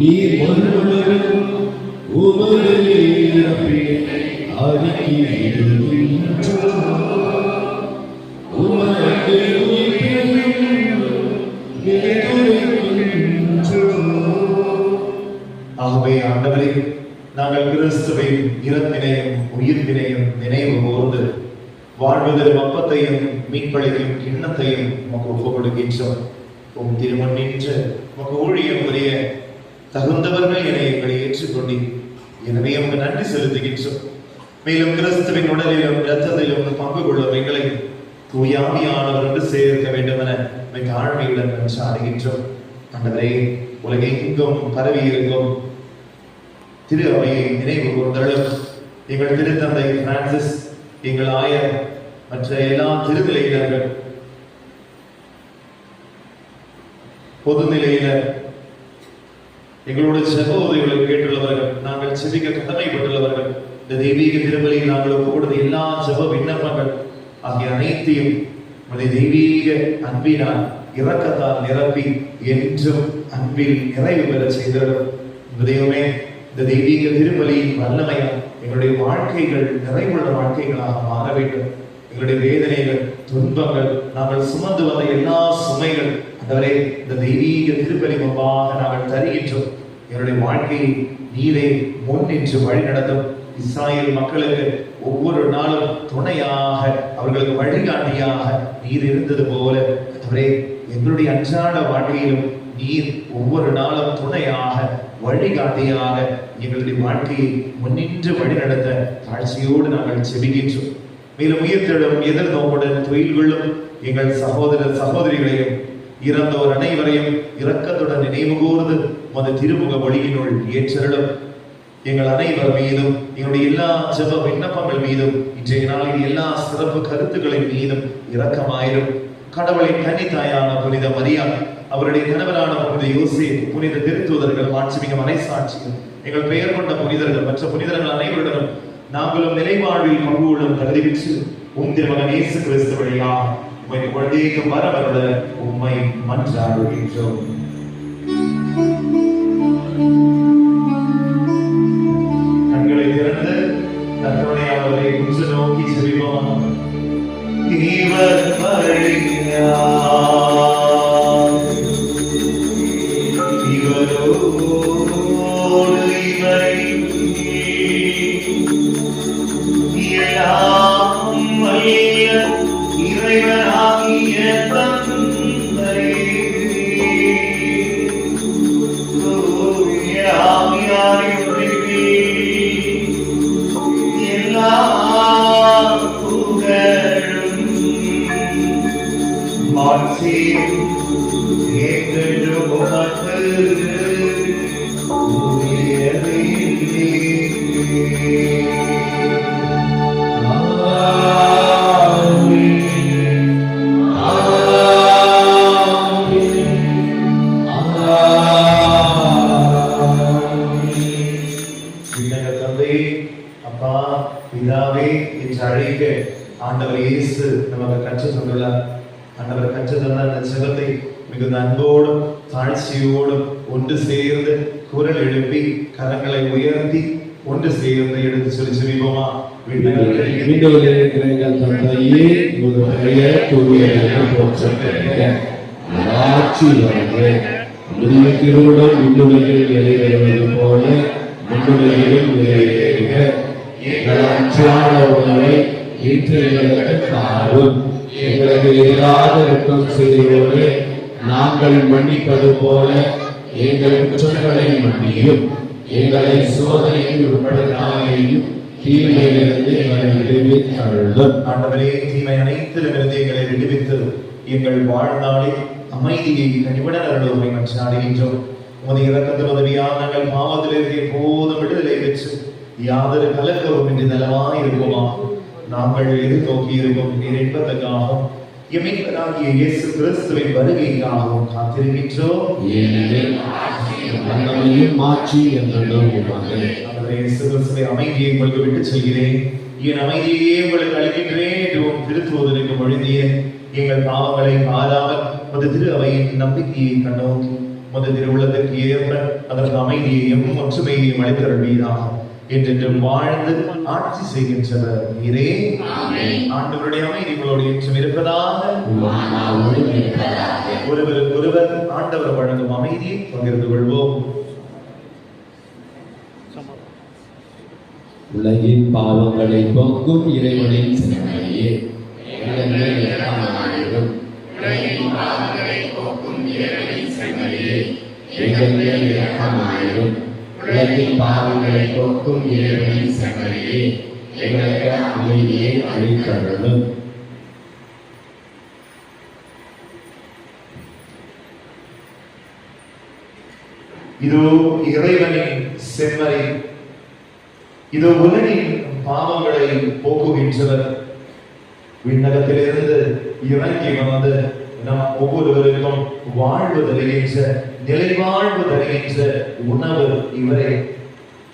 நீர் மறுபடியும் உமது ஆகவே ஆண்டவரே, நாங்கள் கிறிஸ்துவின் இறப்பினையும் உயிர்ப்பினையும் நினைவு கூர்ந்து வாழ்வதற்கு அப்பத்தையும் மீட்பளிக்கும் கிண்ணத்தையும் உமக்கு ஒப்புக் கொடுக்கின்றோம். உம் திருமண் நின்று உமக்கு ஊழியம் புரிய தகுந்தவர்கள் என எங்களை ஏற்றுக்கொண்டீர். எனவே உங்க நன்றி செலுத்துகின்றோம். மேலும் கிறிஸ்துவின் உடலிலும் இரத்தத்திலும் பங்கு கொள்ளும் எங்களை தூயாவியானவர் என்று சேர்க்க வேண்டும் என மிக ஆழ்மையுடன் மன்றாடுகின்றோம். ஆண்டவரே, உலகெங்கும் பரவி இருக்கும் திரு அவையை நினைவு கூர்ந்தருளும். எங்கள் திருத்தந்தை பிரான்சிஸ், எங்கள் ஆயர், மற்ற எல்லா திருநிலையினர்கள், பொதுநிலையினர், எங்களுடைய செப உதவிகளை கேட்டுள்ளவர்கள், நாங்கள் செபிக்க கடமைப்பட்டுள்ளவர்கள், இந்த தெய்வீக திருமலையில் நாங்கள் ஒப்புக்கொடுத்த எல்லா செப விண்ணப்பங்கள் ஆகிய அனைத்தையும் தெய்வீக அன்பினால் இரக்கத்தால் நிரப்பி என்றும் அன்பில் நிறைவு பெற செய்தோம். தெய்வமே, இந்த தெய்வீக திருமலையின் வல்லமையால் எங்களுடைய வாழ்க்கைகள் நிறைவுள்ள வாழ்க்கைகளாக மாற வேண்டும். எங்களுடைய வேதனைகள், துன்பங்கள், நாங்கள் சுமந்து வந்த எல்லா சுமைகள் அந்தவரை இந்த தெய்வீக திருப்பலி முன்பாக நாங்கள் தருகின்றோம். எங்களுடைய வாழ்க்கையை நீரே முன்னின்று வழி நடத்தும். இஸ்ராயேல் மக்களுக்கு ஒவ்வொரு நாளும் துணையாக, அவர்களுக்கு வழிகாட்டியாக நீர் இருந்தது போல அவரே எங்களுடைய அன்றாட வாழ்க்கையிலும் நீர் ஒவ்வொரு நாளும் துணையாக, வழிகாட்டியாக எங்களுடைய வாழ்க்கையை முன்னின்று வழிநடத்த தாழ்ச்சியோடு நாங்கள் செபிக்கின்றோம். மேலும் உயிர்த்தெழும் எதிர்நோக்குடன் தொழில் கொள்ளும் எங்கள் சகோதர சகோதரிகளையும் இறந்தோர் அனைவரையும் இரக்கத்துடன் நினைவு கூர்ந்து உமது திருமுக வழியினுள் ஏற்றருளும். எங்கள் அனைவர் மீதும், எங்களுடைய எல்லா ஜெப விண்ணப்பங்கள் மீதும், இன்றைய நாளில் எல்லா சிறப்பு கருத்துக்களின் மீதும் இரக்கமாயிரும். கடவுளின் கன்னித்தாயான புனித மரியா, அவருடைய கணவரான புனித யோசேப்பு, புனித திருத்தூதர்கள், மாட்சிமிக மறைசாட்சிகள், எங்கள் பெயர் கொண்ட புனிதர்கள், மற்ற புனிதர்கள் அனைவருடனும் நாங்களும் நிலைவாழ்வில் பங்கு கொள்ளும் தகுதி பெற்று உம் திருமகன் இயேசு கிறிஸ்து வழியாக உம்மை குழந்தைக்கு வரவருட உம்மை மன்றாடுகின்றோம். கண்களை திறந்து கருணையாளரை உற்று நோக்கி செபிப்போம். இவர் வருகிறார், இவரோடு இவரை எல்லாம் வல்ல இறைவனாகிய தந்தை தூய ஆவியாரின் ஒளியில் எல்லா புகழும் மாட்சியும் என்றென்றும் உமக்கு உரியதே. அப்பா பிதாவே என்று அழைக்க ஆண்டவர் இயேசு நமக்கு கற்றுத் தந்துள்ளார். ஆண்டவர் கற்றுத் தந்த அந்த ஜெபத்தை மிகுந்த அன்போடும் தாழ்ச்சியோடும் ஒன்று சேர்ந்து குரல் எழுப்பி கரங்களை உயர்த்தி ஒன்று சேர்ந்து எடுத்து சொல்லி செபிப்போமா? விண்ணுலகில் இருக்கிற எங்கள் தந்தையே, உமது பெயர் தூயது போற்றப்படுக. ஆட்சி வருக. உடைய திருவிடம் விண்ணுலகில் நிறைவேறுவது போல மண்ணுலகிலும் நிறைவேறுக. எங்கள் அன்றாட உணவை இன்று எங்களுக்கு தாரும். எங்களுக்கு எதிராக குற்றம் செய்வோரை நாங்கள் மன்னிப்பது போல எங்கள் குற்றங்களை மன்னியும். எங்களை சோதனைக்கு உட்படுத்தாமையும் தீமையிலிருந்து எங்களை விடுவித்தருளும். ஆண்டவரே, தீமை அனைத்திலிருந்து எங்களை விடுவித்து எங்கள் வாழ்நாளில் அமைதியை கனிவுடன் அருளுமை மன்றாடுகின்றோம். உமது இரக்கத்தில் உதவியால் நாங்கள் பாவத்திலிருந்து எப்போதும் விடுதலை பெற்று யாதொரு கலக்கவும் இன்றி நலமாய் இருப்போமா. நாங்கள் எதிர்நோக்கி இருக்கும் இன்பத்துக்காகவும் எமீட்பராகிய இயேசு கிறிஸ்துவின் வருகைக்காகவும் காத்திருக்கின்றோம். அமைதியை உங்களுக்கு விட்டு செல்கிறேன், என் அமைதியே உங்களுக்கு அளிக்கின்றேன் என்று திருத்துவதற்கு மொழிந்திய எங்கள் பாவங்களை மாறாமல் மது திரு அவையின் நம்பிக்கையை கண்டோம். மது திருவுள்ளத்திற்கு ஏற்ப அதற்கு அமைதியையும் ஒற்றுமையையும் அளித்தருள்வீராக. என்றென்றும் வாழ்ந்து ஆட்சி செய்கின்றவர் நீரே. ஆண்டவருடைய அமைதி உங்களோடு என்றும் இருப்பதாக. ஒருவருக்கு ஒருவர் ஆண்டவர் வழங்கும் அமைதியை பகிர்ந்து கொள்வோம். உலகின் பாவங்களை போக்கும் இறைவனின் செம்மறியே, எங்கள் மேல் இரக்கமாயிரும். உலகின் பாவங்களை போக்கும் இறைவனின் செம்மறியே, எங்கள் மேல் இரக்கமாயிரும். உலகின் பாவங்களை போக்கும் இறைவனின் செம்மறியே, எங்களுக்கு அமைதியை அளித்தருளும். இதோ இறைவனின் செம்மறி, இதோ உலகின் பாவங்களை போக்குகின்றவர். விண்ணகத்திலிருந்து இறங்கி வந்து நம் ஒவ்வொருவருக்கும் வாழ்வு தருகின்ற, நிலைவாழ்வு தருகின்ற உணவு இவரே.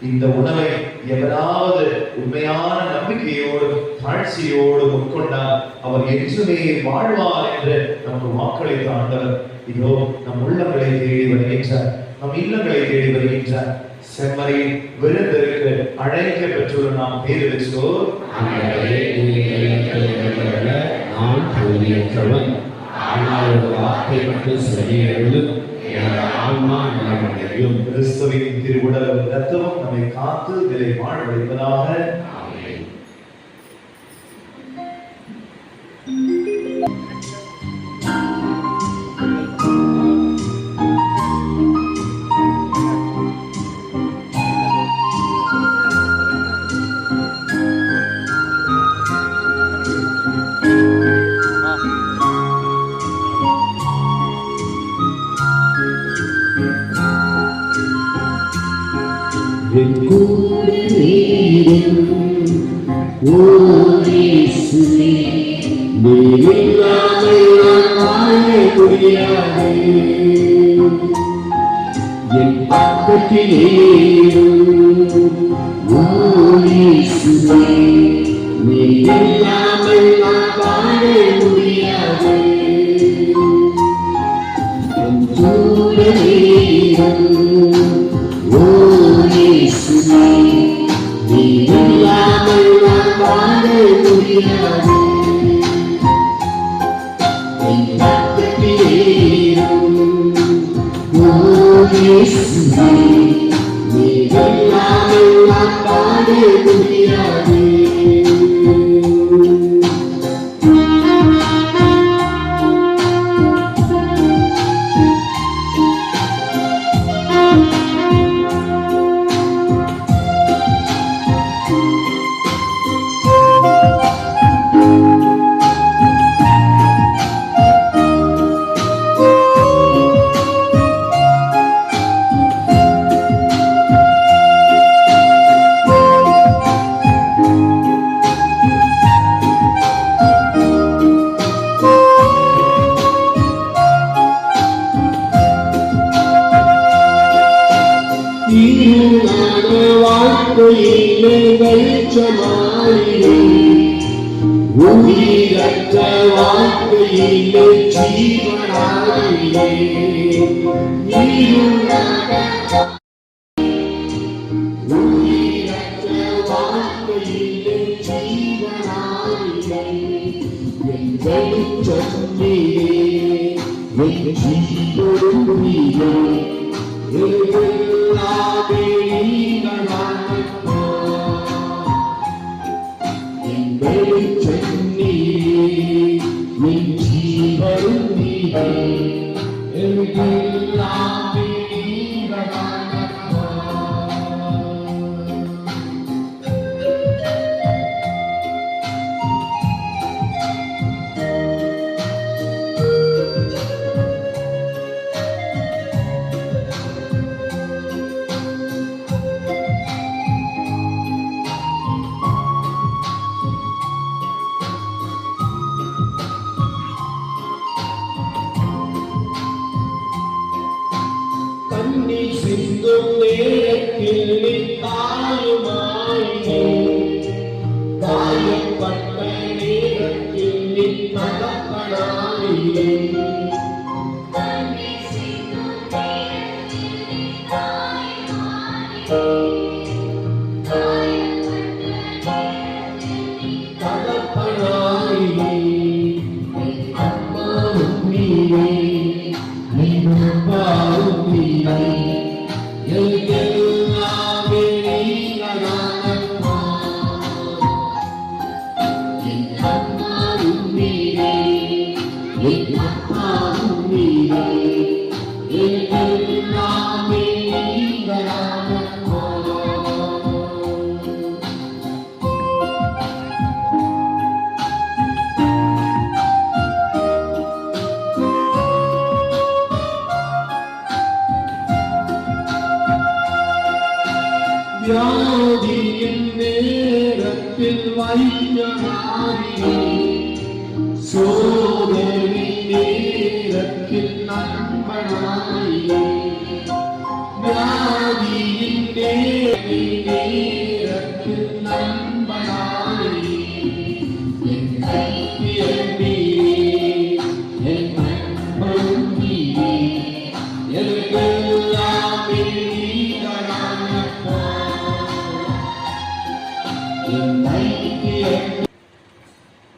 இந்த உணவை எவராவது உண்மையான நம்பிக்கையோடு தாழ்ச்சியோடு உட்கொண்டால் அவர் என்றுமே வாழ்வார் என்று நமக்கு வாக்களித்த ஆண்டவர் இதோ நம் உள்ளங்களை தேடி வருகின்றார், நம் இல்லங்களை தேடி வருகின்றார். செம்மறி விருந்திற்கு அழைக்க பெற்றுள்ள நாம் பேர் பெற்றோர். நான் தகுதியற்றவன், ஆனால் வார்த்தை மட்டும் சரியும் ஆன்மா நலமடையும். கிறிஸ்துவின் திருவுடலும் இரத்தமும் நம்மை காத்து நிலை வாழ்வளிப்பதாக.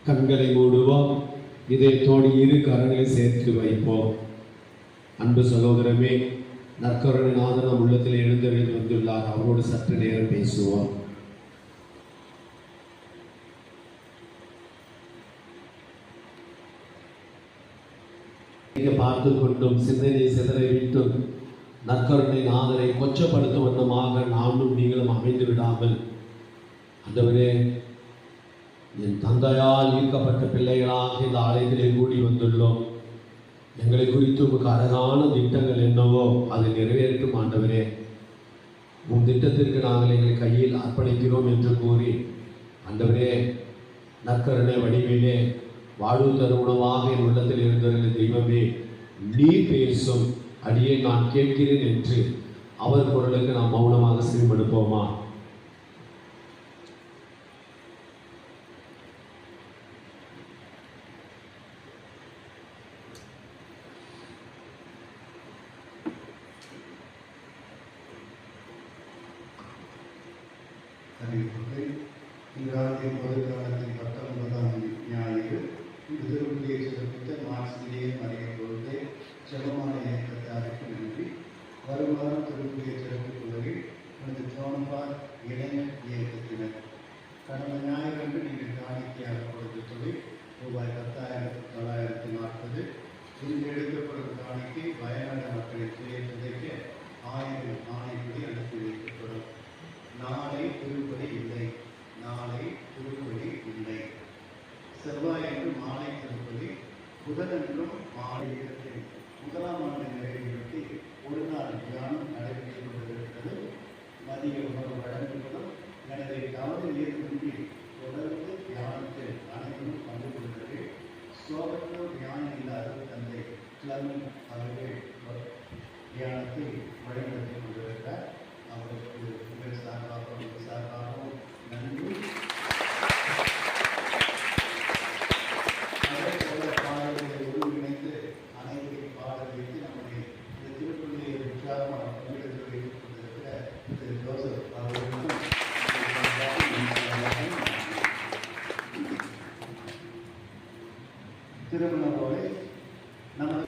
கண்களை மூடுவோம், இதயத்தோடு இரு கரங்களை சேர்த்து வைப்போம். அன்பு சகோதரமே, நற்கருணை நாதனம் உள்ளத்தில் எழுந்தருளி வந்துள்ளார். அவரோடு சற்று நேரம் பேசுவோம். பார்த்து கொண்டும் சிந்தனை சிதறை விட்டும் நற்கருணை நாதரை கொச்சப்படுத்தும் வண்ணமாக நானும் நீங்களும் அமைந்து விடாமல், ஆண்டவரே, என் தந்தையால் ஈர்க்கப்பட்ட பிள்ளைகளாக இந்த ஆலயத்திலே கூடி வந்துள்ளோம். எங்களை குறித்து உங்களுக்கு அழகான திட்டங்கள் என்னவோ அதை நிறைவேற்றும் ஆண்டவரே. உன் திட்டத்திற்கு நாங்கள் எங்கள் கையில் அர்ப்பணிக்கிறோம் என்று கூறி, ஆண்டவரே, நற்கருணை வடிவிலே வாழ்வு தரும் உணவாக என் உள்ளத்தில் இருந்தவர்கள் தெய்வமே, நீ பேசும் அடியே நான் கேட்கிறேன் என்று அவர் குரலுக்கு நாம் மௌனமாக செவிமடுப்போமா? இங்காந்திய பொதுக்காலத்தின் 19ஆம் ஞாயிறு திருப்பதியை சிறப்பித்த மார்சிலேயே மறைய பொழுது ஜெபமான இயக்கத்தாருக்கு நன்றி. வருமானம் திருப்பதியை சிறப்பிப்பவர்கள் எனது ஜோன்பால் இளைஞர் இயக்கத்தினர். கடந்த ஞாயிறன்று நீங்கள் காணிக்கையாக கொடுத்த தொகை ரூபாய் 10,940. இன்று எடுக்கப்படும் காணிக்கை வயநாடு மக்களை துயர்த்துதைக்க 1000 ஆணைப்படி அனுப்பி வைக்கப்படும். நாளை திருப்பதி இல்லை, நாளை திருப்பதி இல்லை. செவ்வாயன்று மாலை திருப்பதி, புதனன்றும் மாலை இடத்தில் 1ஆம் ஆண்டு நிறைவையொட்டி ஒரு நாள் தியானம் நடைபெற்றுக் கொண்டிருக்கிறது. மதிய உணவு வழங்குவதும் எனது கவனம் ஏற்படுத்தி தொடர்ந்து தியானத்தில் அனைவரும் பங்கு கொள்கிறது. சோகத்தூர் தியான இல்லாத தந்தை கிளமன் அவர்கள் தியானத்தை வழிநடத்திக் கொண்டிருக்கிறார். அவருக்கு உங்கள் சார்பாகவும் சார்பாகவும் நன்றி. அதே போல பாடல்களை ஒருங்கிணைத்து அனைவரையும் பாட வைத்து நம்முடைய இந்த திருப்பள்ளியை உற்சாகமாக பங்கிடத்தில் வைத்துக் கொண்டிருக்கிற திரு ஜோசப் அவர்களுக்கும் திருமணத்தோடு நம்ம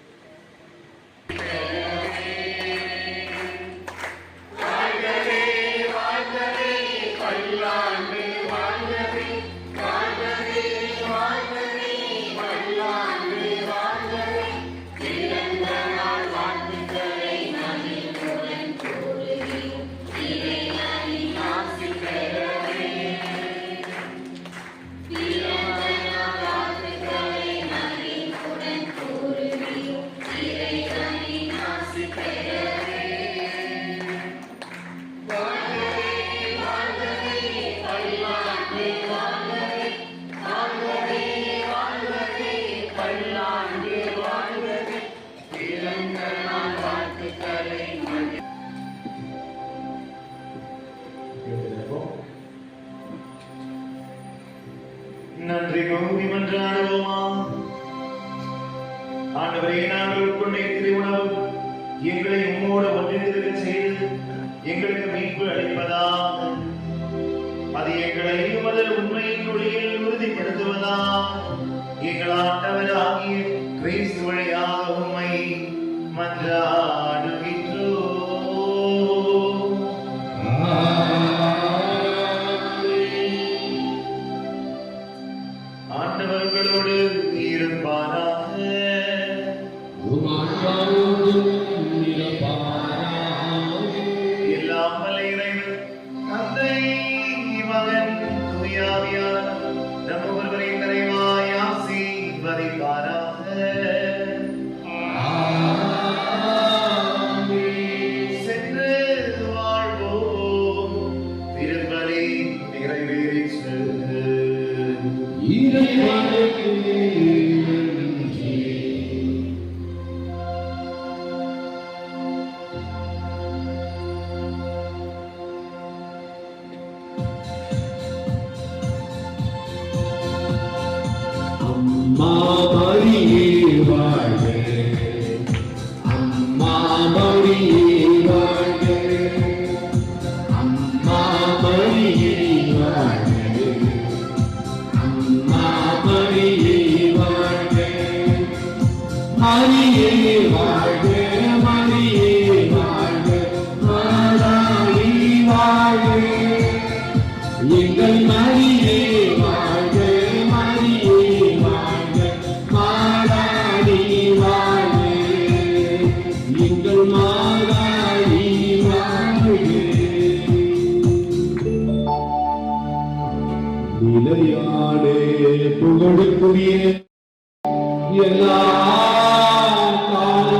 நன்றி கூறி மன்றாடுவோமா. ஆண்டவரே, நாங்கள் உட்கொண்ட திருவுணவு எங்களை உம்மோடு ஒன்றித்திருக்க செய்து எங்களுக்கு மீட்பு அளிப்பதாக. அது எங்களை உமது உண்மையின் ஒளியில் உறுதிப்படுத்துவதாக. எங்கள் ஆண்டவராகிய கிறிஸ்து வழியாக உம்மை மன்றாடுகின்றோம். ஆண்டவர்களோடு இருப்பாராக. எல்லாம் வல்ல இறைவன் தந்தை, மகன், தூய ஆவியார் நம் ஒவ்வொருவரையும் நிறைவாய் ஆசீர்வதிப்பாராக. சென்று வாழ்வோம். திருப்பலி நிறைவேறிற்று. அம்மா மரியே வாழ்க, அம்மா மரியே வாழ்க, அம்மா மரியே வாழ்க, அம்மா மரியே வாழ்க, மரியே வாழ்க, மரியே வாழ்க, மாதாவி வாழ்க, எங்கள் மரியே வாழ்க, மரியே வாழ்க, மாதாவி வாழ்க, எங்கள் மாதாவி வாழ்க. நிலையானே புகழுக்குரிய எல்லா கால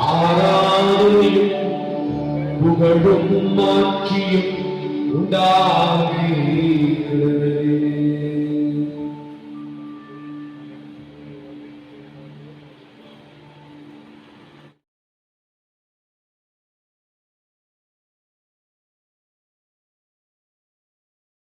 ஆராதனையும் புகழும் மாட்சியும் உண்டாகிறது.